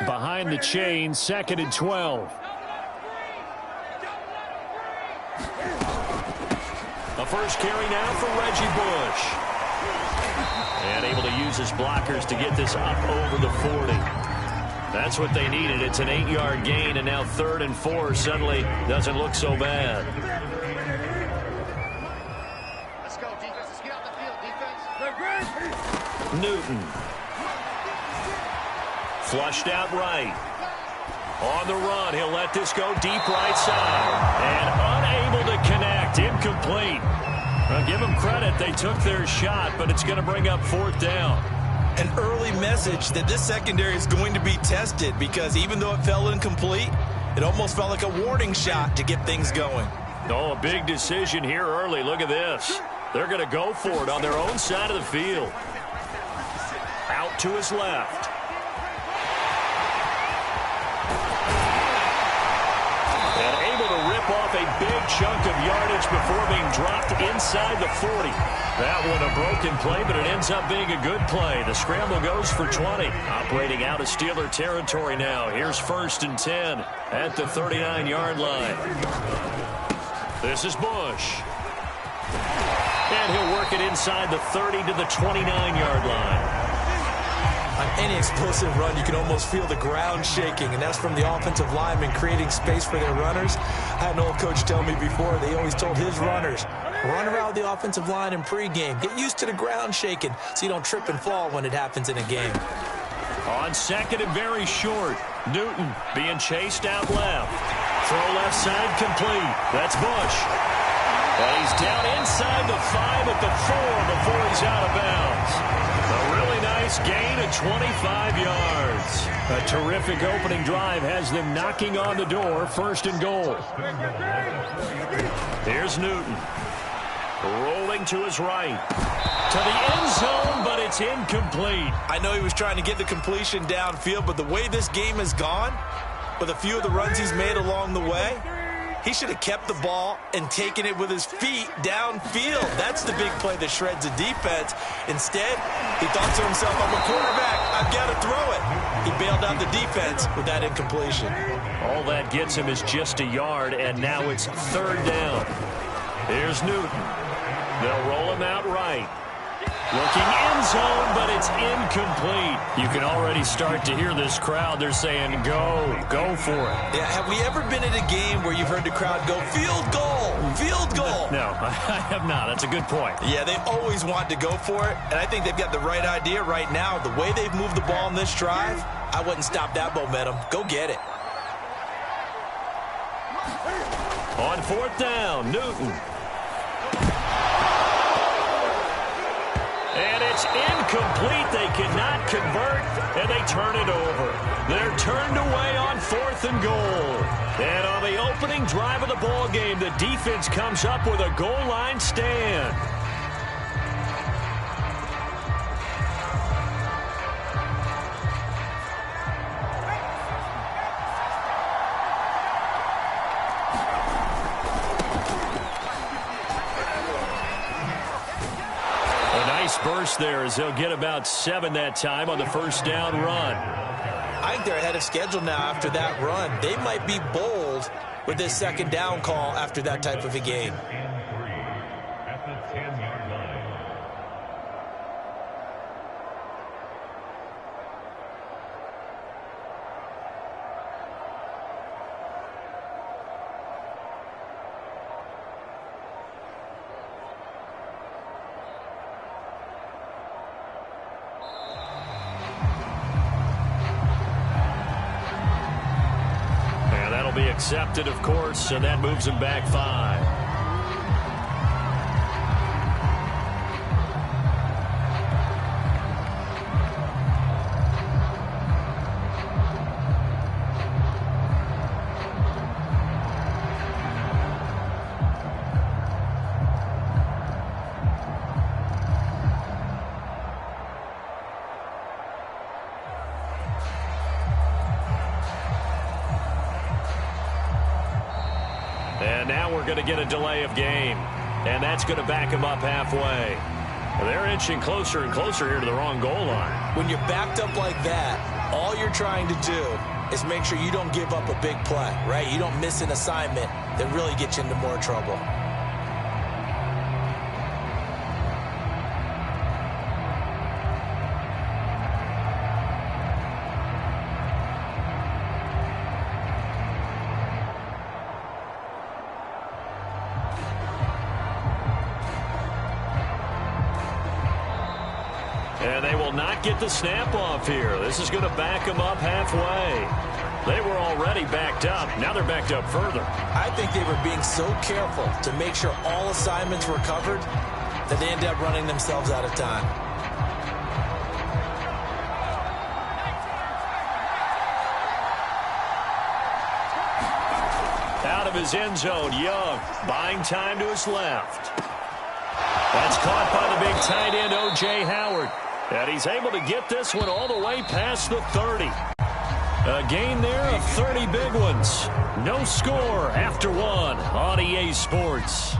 Behind the chain, 2nd and 12. A first carry now for Reggie Bush. And able to use his blockers to get this up over the 40. That's what they needed. It's an 8-yard gain, and now 3rd and 4 suddenly doesn't look so bad. Let's go, defense. Let's get out the field, defense. Newton. Flushed out right. On the run, he'll let this go deep right side. And unable to connect. Incomplete. Well, give them credit. They took their shot, but it's going to bring up 4th down. An early message that this secondary is going to be tested, because even though it fell incomplete, it almost felt like a warning shot to get things going. Oh, a big decision here early. Look at this. They're going to go for it on their own side of the field. Out to his left. Off a big chunk of yardage before being dropped inside the 40. That one a broken play, but it ends up being a good play. The scramble goes for 20. Operating out of Steeler territory now. Here's 1st and 10 at the 39-yard line. This is Bush. And he'll work it inside the 30 to the 29-yard line. On any explosive run, you can almost feel the ground shaking, and that's from the offensive linemen creating space for their runners. I had an old coach tell me before, they always told his runners, run around the offensive line in pregame. Get used to the ground shaking so you don't trip and fall when it happens in a game. On 2nd and very short, Newton being chased out left. Throw left side complete. That's Bush. And he's down inside the 5 at the 4 before he's out of bounds. A really nice gain of 25 yards. A terrific opening drive has them knocking on the door. 1st and goal. Here's Newton. Rolling to his right. To the end zone, but it's incomplete. I know he was trying to get the completion downfield, but the way this game has gone, with a few of the runs he's made along the way, He should have kept the ball and taken it with his feet downfield. That's the big play that shreds the defense. Instead, he thought to himself, I'm a quarterback. I've got to throw it. He bailed out the defense with that incompletion. All that gets him is just a yard, and now it's 3rd down. Here's Newton. They'll roll him out right. Looking end zone, but it's incomplete. You can already start to hear this crowd. They're saying, go for it. Yeah, have we ever been at a game where you've heard the crowd go, field goal, field goal? No, I have not. That's a good point. Yeah, they always want to go for it, and I think they've got the right idea right now. The way they've moved the ball in this drive, I wouldn't stop that momentum. Go get it. On 4th down, Newton. And it's incomplete. They cannot convert, and they turn it over. They're turned away on 4th and goal. And on the opening drive of the ball game, the defense comes up with a goal line stand. Burst there as they'll get about 7 that time on the 1st down run. I think they're ahead of schedule now after that run. They might be bold with this 2nd down call after that type of a game. At the 10-yard line. Be accepted, of course, and that moves him back 5. And now we're going to get a delay of game. And that's going to back him up halfway. They're inching closer and closer here to the wrong goal line. When you're backed up like that, all you're trying to do is make sure you don't give up a big play, right? You don't miss an assignment that really gets you into more trouble. And they will not get the snap off here. This is going to back them up halfway. They were already backed up. Now they're backed up further. I think they were being so careful to make sure all assignments were covered that they ended up running themselves out of time. Out of his end zone, Young buying time to his left. That's caught by the big tight end, O.J. Howard. And he's able to get this one all the way past the 30. A gain there of 30 big ones. No score after 1 on EA Sports.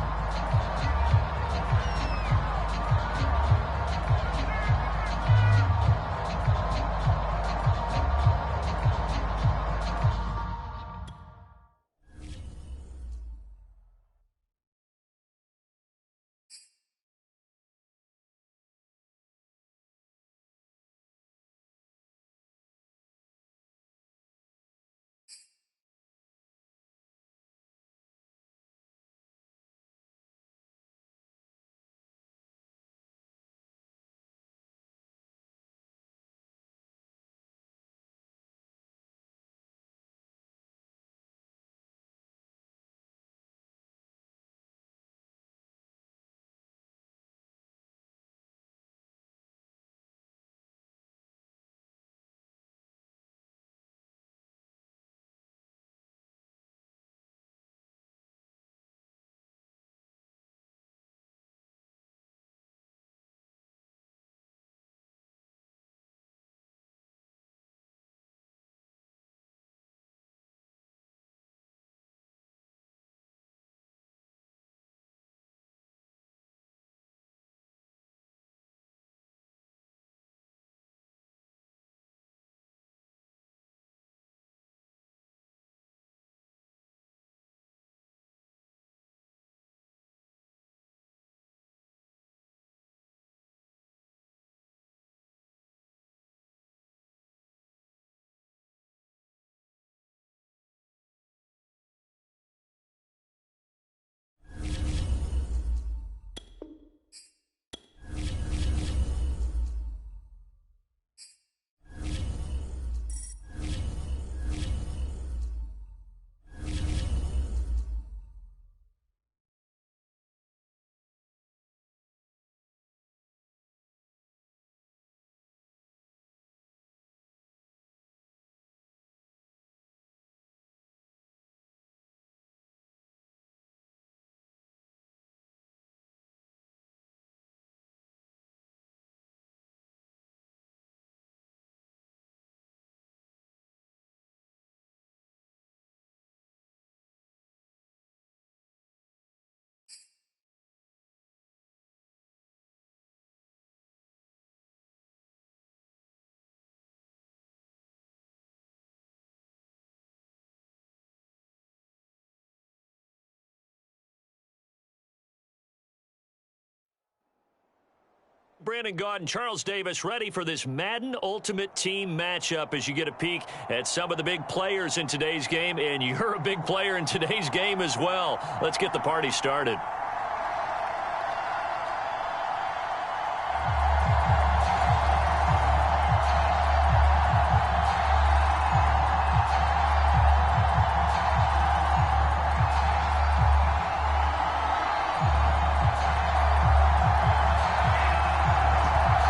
Brandon Gaud and Charles Davis ready for this Madden Ultimate Team matchup as you get a peek at some of the big players in today's game, and you're a big player in today's game as well. Let's get the party started.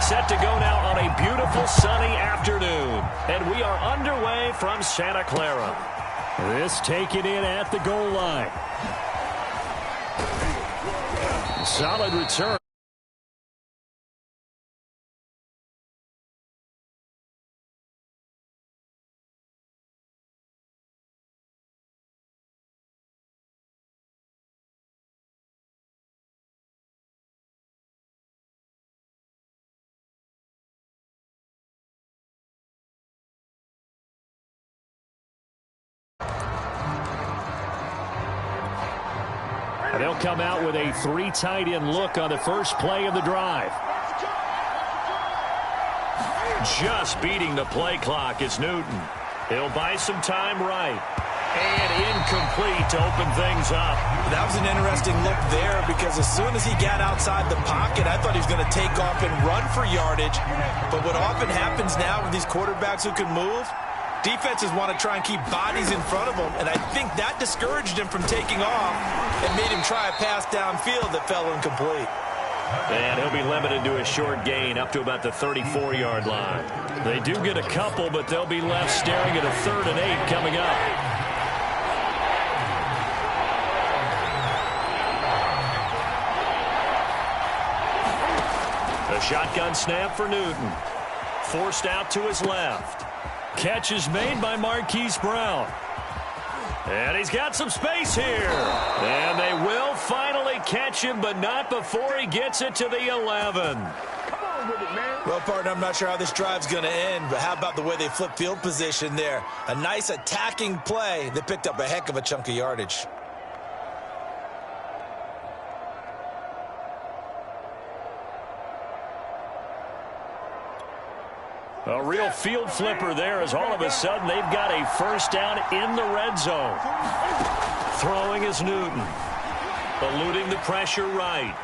Set to go now on a beautiful sunny afternoon. And we are underway from Santa Clara. This taken in at the goal line. Solid return. And they'll come out with a 3 tight end look on the first play of the drive. Just beating the play clock is Newton. He'll buy some time right. And incomplete to open things up. That was an interesting look there because as soon as he got outside the pocket, I thought he was going to take off and run for yardage. But what often happens now with these quarterbacks who can move, defenses want to try and keep bodies in front of them, and I think that discouraged him from taking off and made him try a pass downfield that fell incomplete. And he'll be limited to a short gain up to about the 34-yard line. They do get a couple, but they'll be left staring at a 3rd and 8 coming up. A shotgun snap for Newton. Forced out to his left. Catch is made by Marquise Brown. And he's got some space here. And they will finally catch him, but not before he gets it to the 11. Come on with it, man. Well, partner, I'm not sure how this drive's going to end, but how about the way they flip field position there? A nice attacking play that picked up a heck of a chunk of yardage. A real field flipper there as all of a sudden they've got a first down in the red zone. Throwing is Newton. Eluding the pressure right.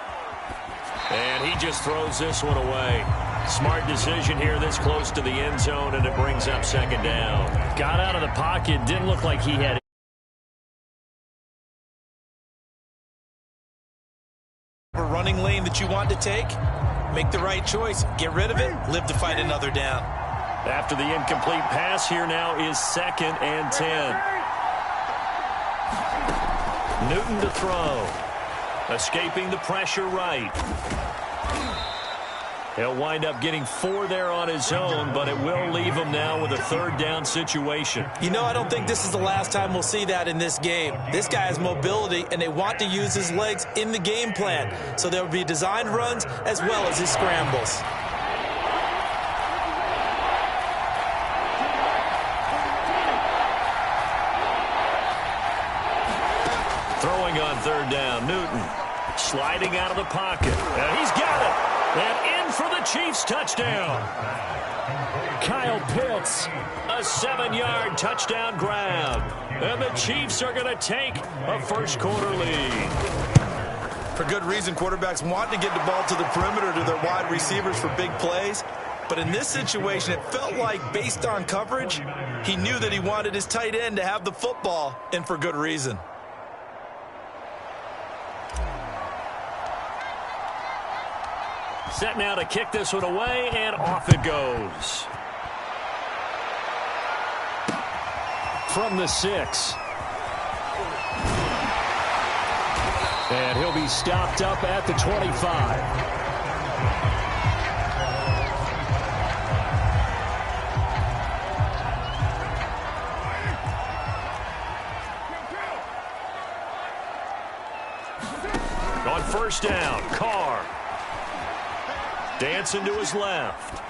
And he just throws this one away. Smart decision here this close to the end zone, and it brings up 2nd down. Got out of the pocket. Didn't look like he had A running lane that you want to take, make the right choice. Get rid of it, live to fight another down. After the incomplete pass, here now is 2nd and 10. Newton to throw. Escaping the pressure right. He'll wind up getting 4 there on his own, but it will leave him now with a 3rd down situation. You know, I don't think this is the last time we'll see that in this game. This guy has mobility, and they want to use his legs in the game plan. So there will be designed runs as well as his scrambles. Throwing on 3rd down, Newton. Sliding out of the pocket. And he's got it. And in for the Chiefs touchdown. Kyle Pitts. A 7-yard touchdown grab. And the Chiefs are going to take a first-quarter lead. For good reason, quarterbacks want to get the ball to the perimeter to their wide receivers for big plays. But in this situation, it felt like, based on coverage, he knew that he wanted his tight end to have the football, and for good reason. Set now to kick this one away, and off it goes. From the 6. And he'll be stopped up at the 25. On 1st down, Carr. Dancing to his left.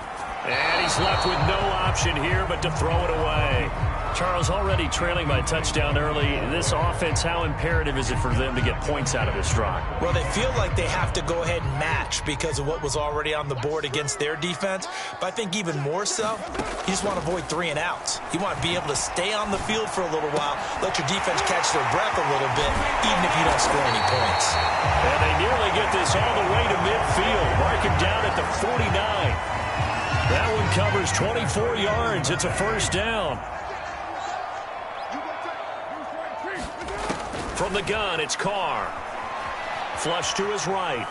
And he's left with no option here but to throw it away. Charles, already trailing by touchdown early. This offense, how imperative is it for them to get points out of this drive? Well, they feel like they have to go ahead and match because of what was already on the board against their defense. But I think even more so, you just want to avoid 3 and outs. You want to be able to stay on the field for a little while, let your defense catch their breath a little bit, even if you don't score any points. And they nearly get this all the way to midfield. Mark him down at the 49. That one covers 24 yards. It's a first down. From the gun, it's Carr. Flush to his right.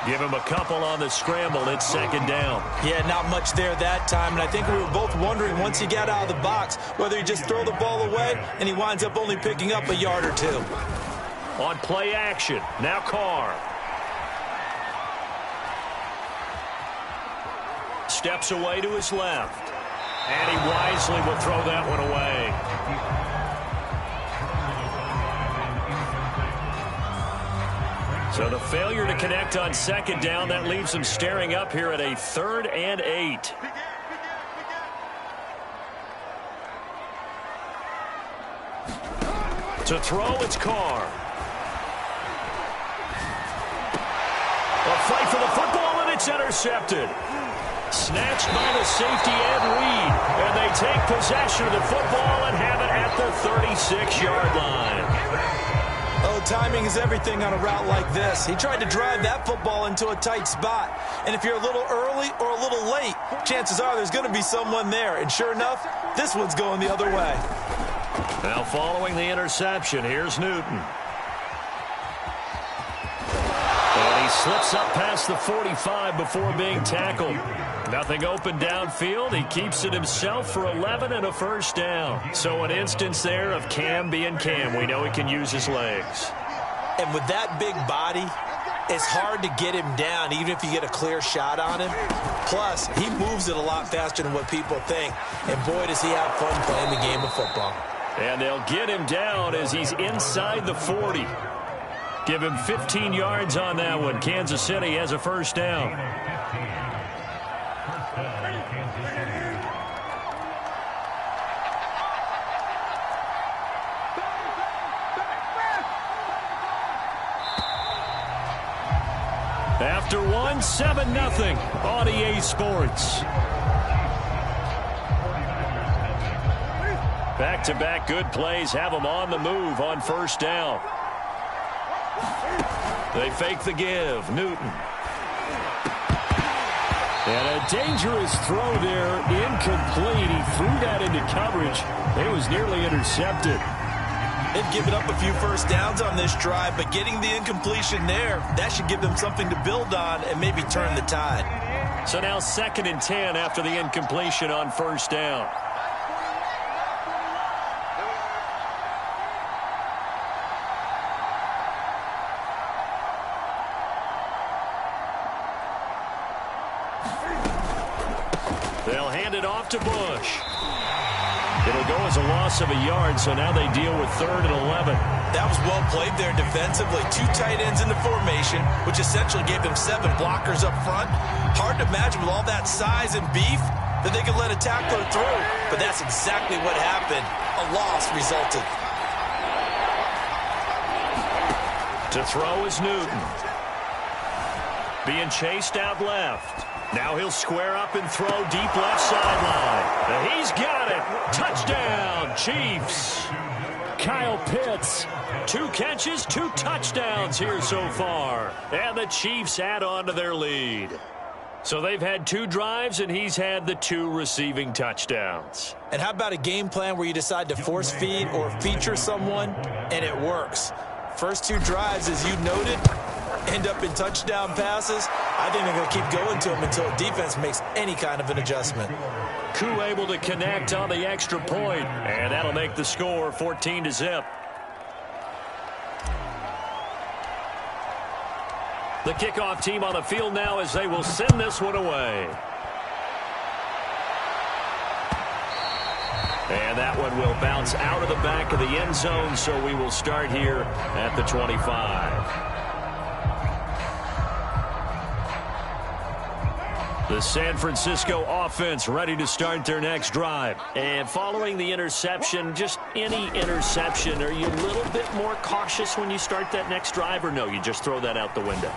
Give him a couple on the scramble. It's second down. Yeah, not much there that time. And I think we were both wondering once he got out of the box whether he just throw the ball away and he winds up only picking up a yard or 2. On play action. Now Carr. Steps away to his left. And he wisely will throw that one away. So the failure to connect on second down, that leaves him staring up here at a 3rd and 8. To throw, it's Carr. A fight for the football, and it's intercepted. Snatched by the safety Ed Reed, and they take possession of the football and have it at the 36-yard line. Oh, timing is everything on a route like this. He tried to drive that football into a tight spot, and if you're a little early or a little late, chances are there's going to be someone there, and sure enough, this one's going the other way. Now following the interception, here's Newton. And he slips up past the 45 before being tackled. Nothing open downfield. He keeps it himself for 11 and a first down. So an instance there of Cam being Cam. We know he can use his legs. And with that big body, it's hard to get him down even if you get a clear shot on him. Plus, he moves it a lot faster than what people think. And boy, does he have fun playing the game of football. And they'll get him down as he's inside the 40. Give him 15 yards on that one. Kansas City has a first down. After one, 7-0 on EA Sports. Back-to-back good plays have them on the move on first down. They fake the give. Newton. And a dangerous throw there. Incomplete. He threw that into coverage. It was nearly intercepted. They've given up a few first downs on this drive, but getting the incompletion there, that should give them something to build on and maybe turn the tide. So now 2nd and 10 after the incompletion on first down. They'll hand it off to Bush. It'll go as a loss of a yard, so now they deal with 3rd and 11. That was well played there defensively. 2 tight ends in the formation, which essentially gave them 7 blockers up front. Hard to imagine with all that size and beef that they could let a tackler through, but that's exactly what happened. A loss resulted. To throw is Newton. Being chased out left. Now he'll square up and throw deep left sideline. He's got it. Touchdown, Chiefs. Kyle Pitts. 2 catches, 2 touchdowns here so far. And the Chiefs add on to their lead. So they've had 2 drives, and he's had the 2 receiving touchdowns. And how about a game plan where you decide to force feed or feature someone, and it works? First 2 drives, as you noted, end up in touchdown passes. I think they're going to keep going to them until defense makes any kind of an adjustment. Koo able to connect on the extra point, and that'll make the score 14-0. The kickoff team on the field now as they will send this one away. And that one will bounce out of the back of the end zone, so we will start here at the 25. The San Francisco offense ready to start their next drive. And following the interception, just any interception, are you a little bit more cautious when you start that next drive, or no, you just throw that out the window?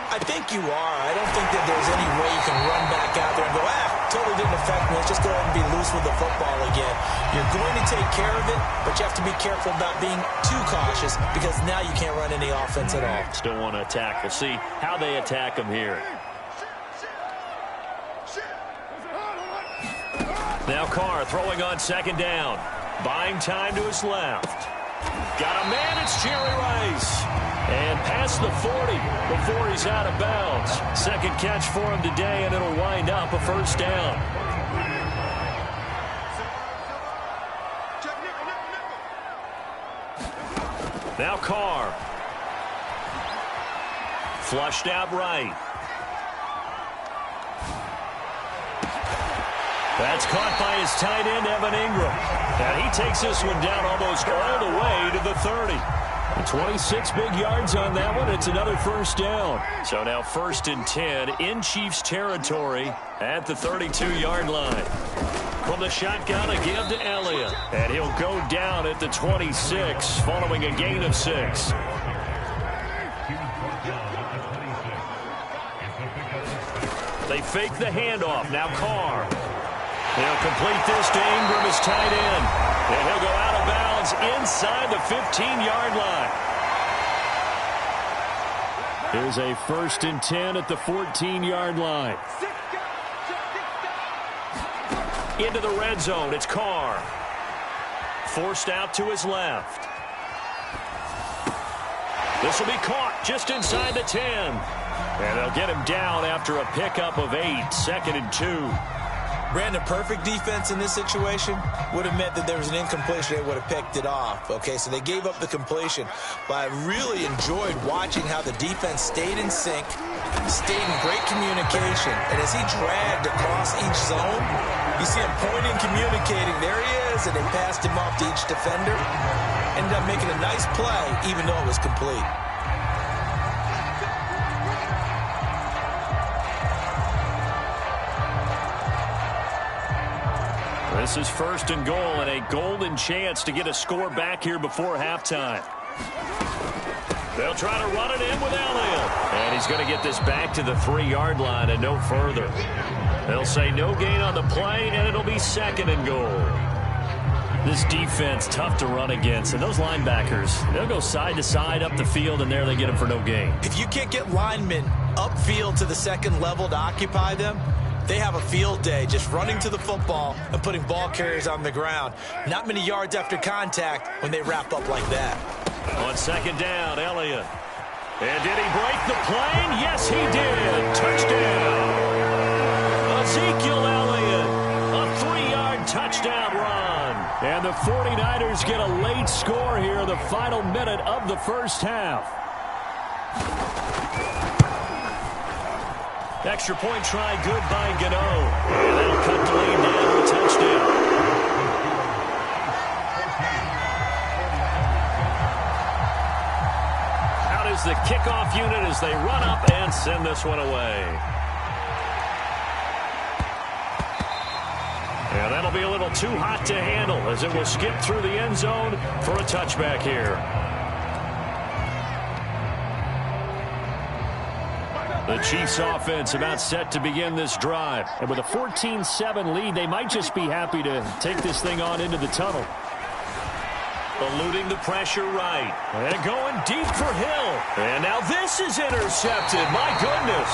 I think you are. I don't think that there's any way you can run back out there and go, totally didn't affect me. Let's just go ahead and be loose with the football again. You're going to take care of it, but you have to be careful about being too cautious because now you can't run any offense at all. Still want to attack. We'll see how they attack them here. Now Carr throwing on second down. Buying time to his left. Got a man, it's Jerry Rice. And past the 40 before he's out of bounds. Second catch for him today, and it'll wind up a first down. Now Carr. Flushed out right. That's caught by his tight end, Evan Ingram. And he takes this one down almost all the way to the 30. 26 big yards on that one. It's another first down. So now 1st and 10 in Chiefs territory at the 32-yard line. From the shotgun, a give to Elliott. And he'll go down at the 26 following a gain of 6. They fake the handoff. Now Carr. He'll complete this to Ingram, his tight end. And he'll go out of bounds inside the 15-yard line. Here's a 1st and 10 at the 14-yard line. Into the red zone. It's Carr. Forced out to his left. This will be caught just inside the 10. And they'll get him down after a pickup of 8. 2nd and 2. Brandon, perfect defense in this situation would have meant that there was an incompletion. They would have picked it off. Okay, so they gave up the completion. But I really enjoyed watching how the defense stayed in sync, stayed in great communication. And as he dragged across each zone, you see him pointing, communicating. There he is, and they passed him off to each defender. Ended up making a nice play, even though it was complete. This is 1st and goal and a golden chance to get a score back here before halftime. They'll try to run it in with Elliott. And he's going to get this back to the 3-yard line and no further. They'll say no gain on the play, and it'll be 2nd and goal. This defense, tough to run against. And those linebackers, they'll go side to side up the field, and there they get them for no gain. If you can't get linemen upfield to the 2nd level to occupy them, they have a field day just running to the football and putting ball carriers on the ground. Not many yards after contact when they wrap up like that. On 2nd down, Elliott. And did he break the plane? Yes, he did. Touchdown. Ezekiel Elliott. A 3-yard touchdown run. And the 49ers get a late score here in the final minute of the first half. Extra point try good by Gano. And that'll cut the lead down to a touchdown. Out is the kickoff unit as they run up and send this one away. And that'll be a little too hot to handle as it will skip through the end zone for a touchback here. The Chiefs offense about set to begin this drive. And with a 14-7 lead, they might just be happy to take this thing on into the tunnel. Eluding the pressure right. And going deep for Hill. And now this is intercepted. My goodness.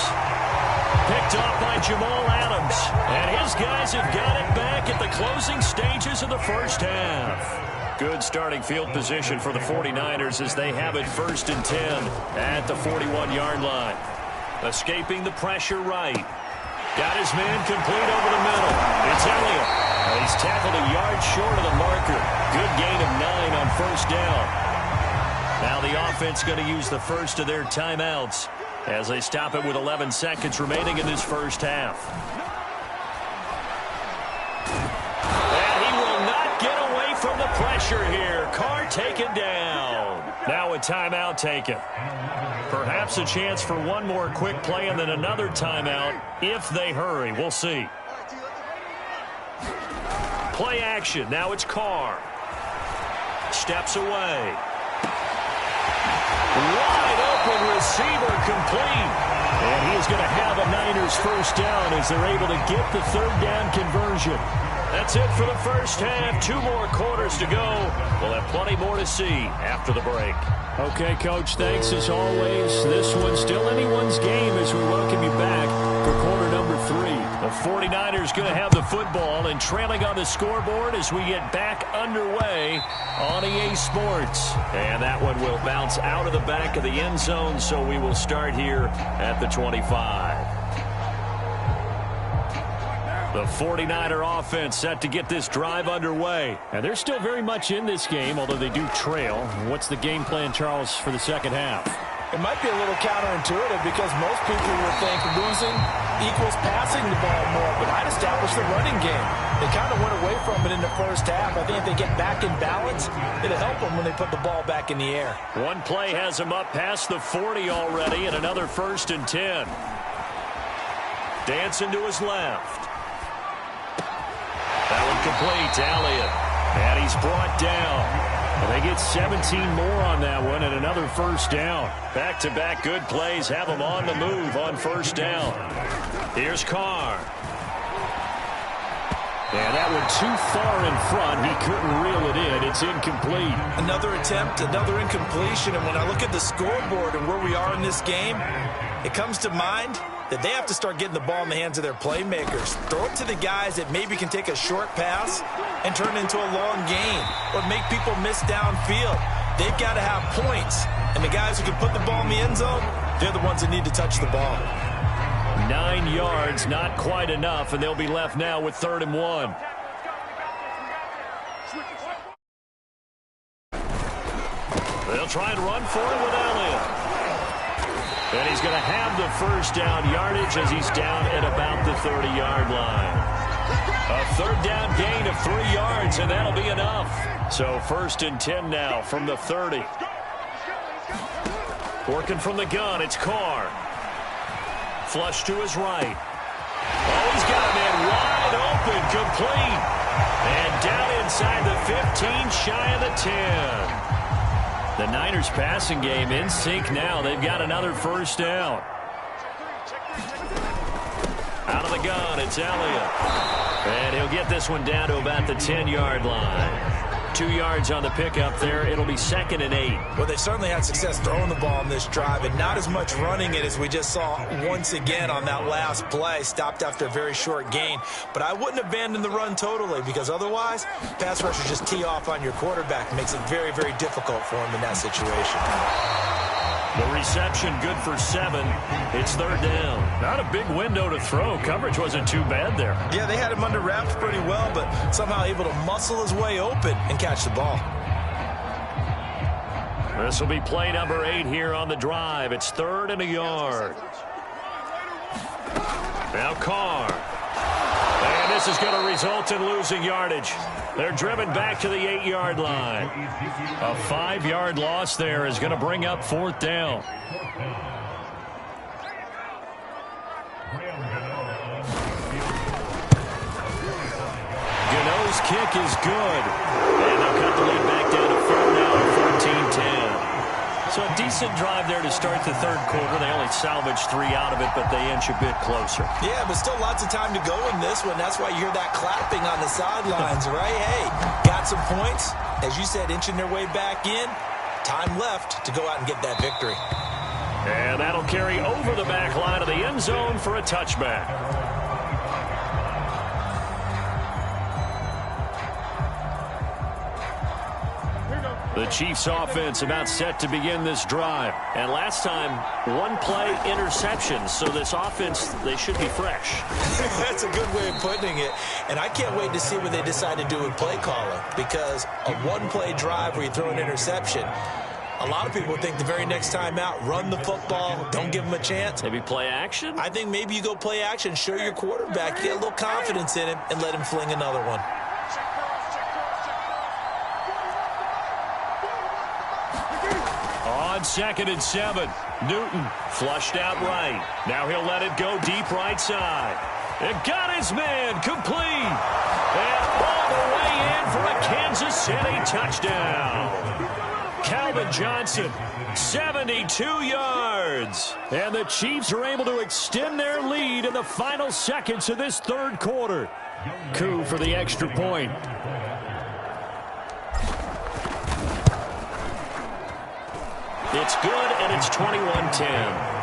Picked off by Jamal Adams. And his guys have got it back at the closing stages of the first half. Good starting field position for the 49ers as they have it 1st and 10 at the 41-yard line. Escaping the pressure right. Got his man complete over the middle. It's Elliott. He's tackled a yard short of the marker. Good gain of 9 on 1st down. Now the offense going to use the first of their timeouts as they stop it with 11 seconds remaining in this first half. And he will not get away from the pressure here. Carr taken down. Now a timeout taken. Perhaps a chance for one more quick play and then another timeout if they hurry. We'll see. Play action. Now it's Carr. Steps away. Wide open receiver complete. And he is going to have a Niners first down as they're able to get the third down conversion. That's it for the first half. 2 more quarters to go. We'll have plenty more to see after the break. Okay, Coach, thanks as always. This one's still anyone's game as we welcome you back for quarter number 3. The 49ers going to have the football and trailing on the scoreboard as we get back underway on EA Sports. And that one will bounce out of the back of the end zone, so we will start here at the 25. The 49er offense set to get this drive underway. And they're still very much in this game, although they do trail. What's the game plan, Charles, for the second half? It might be a little counterintuitive because most people would think losing equals passing the ball more, but I'd establish the running game. They kind of went away from it in the first half. I think if they get back in balance, it'll help them when they put the ball back in the air. One play has them up past the 40 already, and another 1st and 10. Dancing to his left. That one complete to Elliott. And he's brought down. And they get 17 more on that one and another first down. Back-to-back good plays have them on the move on first down. Here's Carr. And that one too far in front. He couldn't reel it in. It's incomplete. Another attempt, another incompletion. And when I look at the scoreboard and where we are in this game, it comes to mind that they have to start getting the ball in the hands of their playmakers. Throw it to the guys that maybe can take a short pass and turn it into a long gain or make people miss downfield. They've got to have points. And the guys who can put the ball in the end zone, they're the ones that need to touch the ball. 9 yards, not quite enough, and they'll be left now with 3rd and 1. They'll try and run for it with Elliott. And he's going to have the first down yardage as he's down at about the 30-yard line. A 3rd down gain of 3 yards, and that'll be enough. So 1st and 10 now from the 30. Working from the gun, it's Carr. Flush to his right. Oh, he's got a man wide open, complete. And down inside the 15, shy of the 10. The Niners passing game in sync now. They've got another first down. Out of the gun, it's Elliott. And he'll get this one down to about the 10-yard line. 2 yards on the pickup there. It'll be 2nd and 8. Well, they certainly had success throwing the ball on this drive and not as much running it as we just saw once again on that last play. Stopped after a very short gain. But I wouldn't abandon the run totally because otherwise, pass rushers just tee off on your quarterback. Makes it very, very difficult for him in that situation. The reception good for 7. It's 3rd down. Not a big window to throw. Coverage wasn't too bad there. Yeah, they had him under wraps pretty well, but somehow able to muscle his way open and catch the ball. This will be play number 8 here on the drive. It's 3rd and a yard. Now Carr. And this is going to result in losing yardage. They're driven back to the 8-yard line. A 5-yard loss there is going to bring up 4th down. Gano's kick is good. And they'll cut the lead back down to 4 now, 14-10. So a decent drive there to start the 3rd quarter. They only salvaged 3 out of it, but they inch a bit closer. Yeah, but still lots of time to go in this one. That's why you hear that clapping on the sidelines, right? Hey, got some points. As you said, inching their way back in. Time left to go out and get that victory. And that'll carry over the back line of the end zone for a touchback. The Chiefs offense about set to begin this drive. And last time, 1 play interception. So this offense, they should be fresh. That's a good way of putting it. And I can't wait to see what they decide to do with play calling. Because a 1-play drive where you throw an interception, a lot of people think the very next time out, run the football, don't give them a chance. Maybe play action? I think maybe you go play action, show your quarterback, get a little confidence in him, and let him fling another one. on 2nd and 7. Newton flushed out right. Now he'll let it go deep right side. It got his man complete. And all the way in for a Kansas City touchdown. Calvin Johnson, 72 yards. And the Chiefs are able to extend their lead in the final seconds of this third quarter. Coup for the extra point. It's good, and it's 21-10.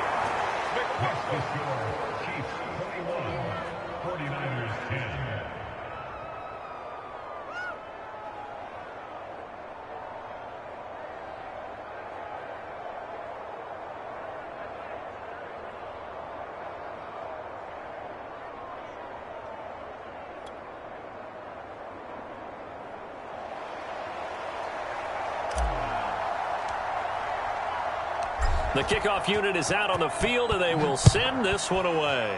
The kickoff unit is out on the field, and they will send this one away.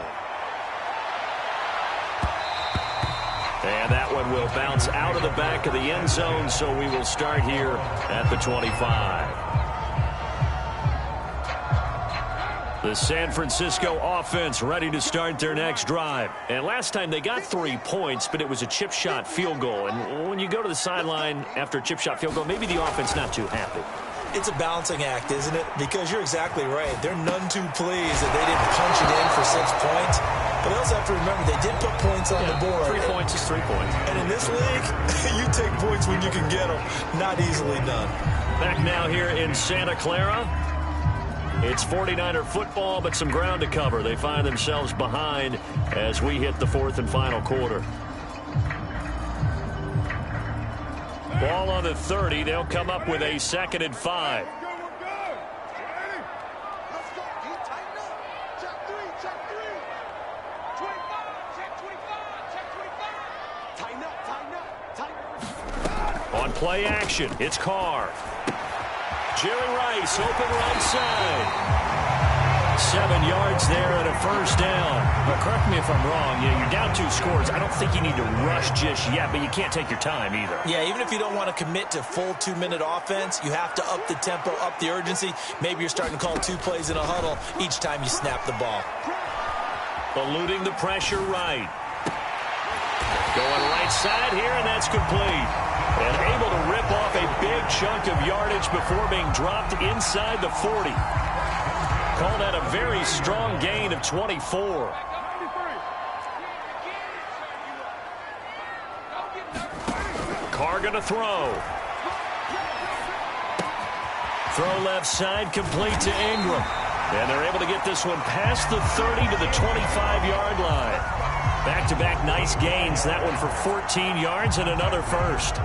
And that one will bounce out of the back of the end zone, so we will start here at the 25. The San Francisco offense ready to start their next drive. And last time they got 3 points, but it was a chip shot field goal. And when you go to the sideline after a chip shot field goal, maybe the offense not too happy. It's a balancing act, isn't it? Because you're exactly right. They're none too pleased that they didn't punch it in for 6 points. But they also have to remember they did put points on the board. 3 points is 3 points. And in this league, you take points when you can get them. Not easily done. Back now here in Santa Clara. It's 49er football, but some ground to cover. They find themselves behind as we hit the fourth and final quarter. Ball on the 30. They'll come up with a 2nd and 5. On play action, it's Carr. Jerry Rice, open right side. 7 yards there and a first down. But correct me if I'm wrong. Yeah, you're down 2 scores. I don't think you need to rush just yet, but you can't take your time either. Yeah, even if you don't want to commit to full 2-minute offense, you have to up the tempo, up the urgency. Maybe you're starting to call 2 plays in a huddle each time you snap the ball. Eluding the pressure right. Going right side here, and that's complete. And able to rip off a big chunk of yardage before being dropped inside the 40. Call that a very strong gain of 24. Carr going to throw. Throw left side, complete to Ingram. And they're able to get this one past the 30 to the 25-yard line. Back-to-back nice gains. That one for 14 yards and another first.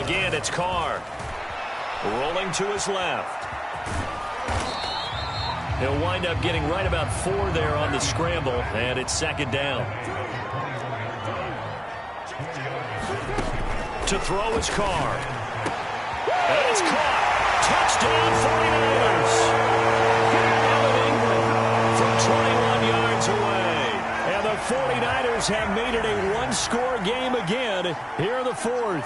Again, it's Carr. Rolling to his left. He'll wind up getting right about 4 there on the scramble, and it's 2nd down. To throw is Carr. And it's caught. Touchdown, 49ers. From 21 yards away. And the 49ers have made it a 1-score game again here in the 4th.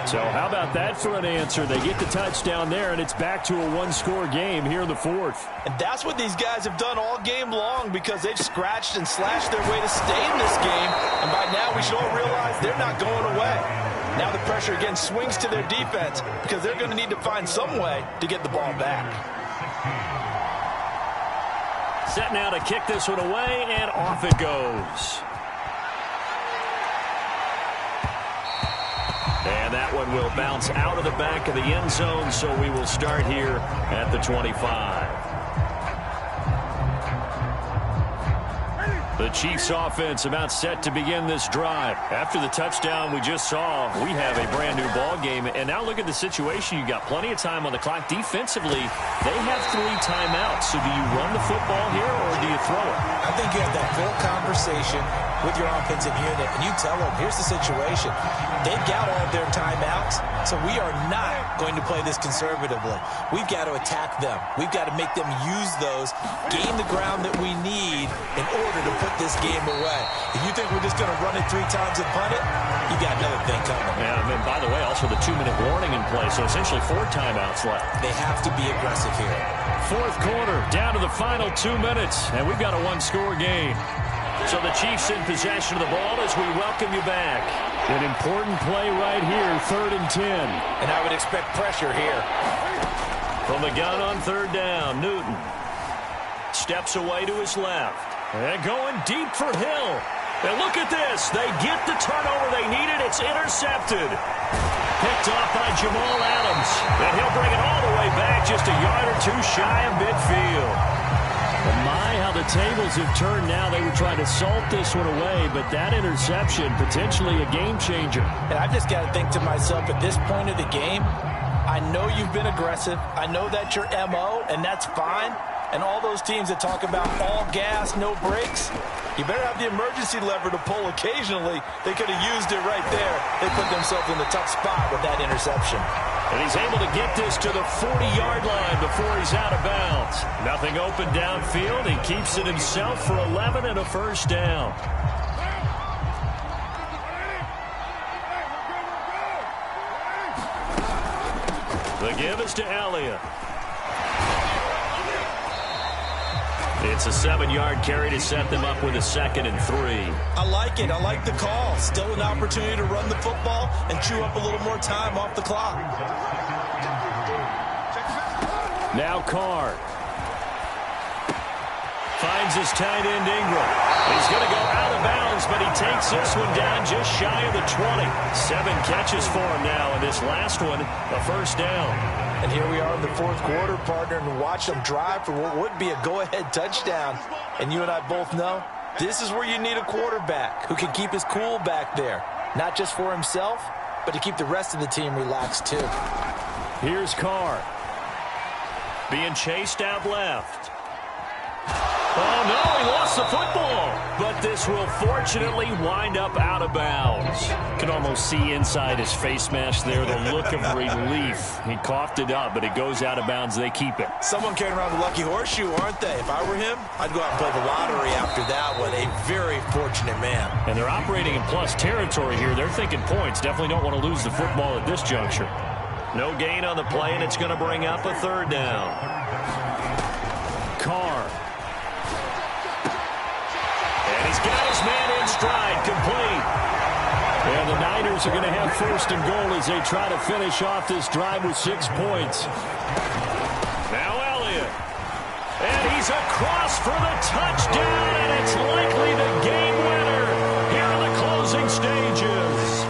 So how about that for an answer? They get the touchdown there, and it's back to a 1-score game here in the 4th. And that's what these guys have done all game long, because they've scratched and slashed their way to stay in this game. And by now we should all realize they're not going away. Now the pressure again swings to their defense, because they're going to need to find some way to get the ball back. Set now to kick this one away, and off it goes. And that one will bounce out of the back of the end zone, so we will start here at the 25. The Chiefs offense about set to begin this drive. After the touchdown we just saw, we have a brand new ball game. And now look at the situation. You got plenty of time on the clock. Defensively, they have 3 timeouts. So do you run the football here or do you throw it? I think you have that full conversation with your offensive unit, and you tell them, here's the situation. They've got all of their timeouts. So we are not going to play this conservatively. We've got to attack them. We've got to make them use those, gain the ground that we need in order to put this game away. If you think we're just going to run it 3 times and punt it, you got another thing coming. Yeah, and by the way, also the 2-minute warning in play, so essentially 4 timeouts left. They have to be aggressive here. Fourth quarter, down to the final 2 minutes, and we've got a 1-score game. So the Chiefs in possession of the ball as we welcome you back. An important play right here, 3rd and 10. And I would expect pressure here. From the gun on 3rd down, Newton steps away to his left. And going deep for Hill. And look at this. They get the turnover they needed. It's intercepted. Picked off by Jamal Adams. And he'll bring it all the way back just a yard or 2 shy of midfield. Well, my, how the tables have turned now. They were trying to salt this one away, but that interception, potentially a game changer. And I've just got to think to myself, at this point of the game, I know you've been aggressive. I know that's your MO, and that's fine. And all those teams that talk about all gas, no brakes, you better have the emergency lever to pull occasionally. They could have used it right there. They put themselves in a tough spot with that interception. And he's able to get this to the 40-yard line before he's out of bounds. Nothing open downfield. He keeps it himself for 11 and a 1st down. The give is to Elliott. It's a 7-yard carry to set them up with a 2nd and 3. I like it. I like the call. Still an opportunity to run the football and chew up a little more time off the clock. Now Carr. Finds his tight end Ingram. He's going to go out of bounds, but he takes this one down just shy of the 20. 7 catches for him now, and this last one, a 1st down. And here we are in the 4th quarter, partner, and watch them drive for what would be a go-ahead touchdown. And you and I both know this is where you need a quarterback who can keep his cool back there. Not just for himself, but to keep the rest of the team relaxed too. Here's Carr. Being chased out left. Oh, no, he lost the football. But this will fortunately wind up out of bounds. Can almost see inside his face mask there, the look of relief. He coughed it up, but it goes out of bounds. They keep it. Someone carrying around the lucky horseshoe, aren't they? If I were him, I'd go out and play the lottery after that one. A very fortunate man. And they're operating in plus territory here. They're thinking points. Definitely don't want to lose the football at this juncture. No gain on the play, and it's going to bring up a 3rd down. Carr. And he's got his man in stride, complete. And the Niners are going to have 1st and goal as they try to finish off this drive with 6 points. Now Elliott. And he's across for the touchdown, and it's likely the game winner here in the closing stages.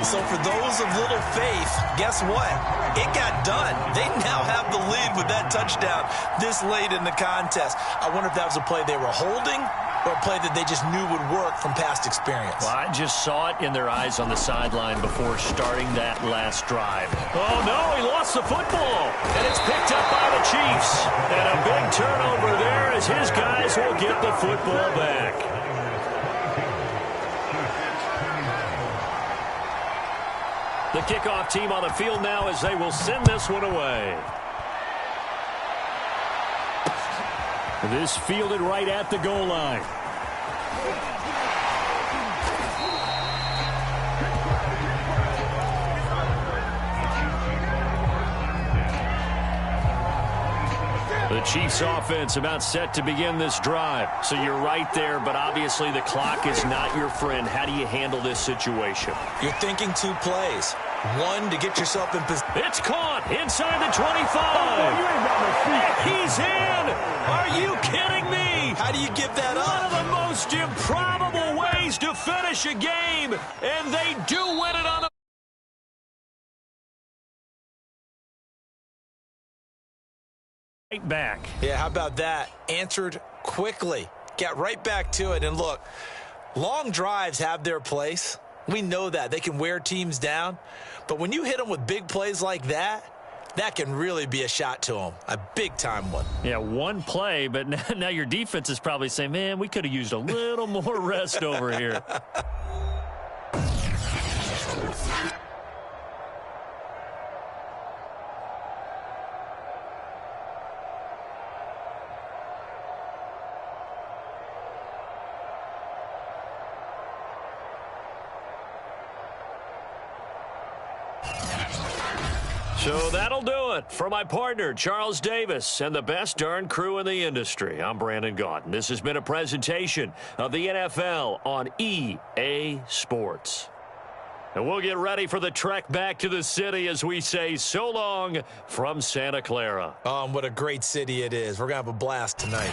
So for those of little faith, guess what? It got done. They now have the lead with that touchdown this late in the contest. I wonder if that was a play they were holding or a play that they just knew would work from past experience. Well, I just saw it in their eyes on the sideline before starting that last drive. Oh, no, he lost the football. And it's picked up by the Chiefs. And a big turnover there as his guys will get the football back. The kickoff team on the field now as they will send this one away. This fielded right at the goal line. The Chiefs offense about set to begin this drive. So you're right there, but obviously the clock is not your friend. How do you handle this situation? You're thinking 2 plays. One, to get yourself in position. It's caught inside the 25. He's in. Are you kidding me? How do you give that up? One of the most improbable ways to finish a game, and they do win it on the back. Yeah, how about that? Answered quickly. Got right back to it. And look, long drives have their place. We know that. They can wear teams down. But when you hit them with big plays like that, that can really be a shot to them. A big-time one. Yeah, one play, but now your defense is probably saying, man, we could have used a little more rest over here. So that'll do it for my partner, Charles Davis, and the best darn crew in the industry. I'm Brandon Gaudin. This has been a presentation of the NFL on EA Sports. And we'll get ready for the trek back to the city as we say so long from Santa Clara. What a great city it is. We're going to have a blast tonight.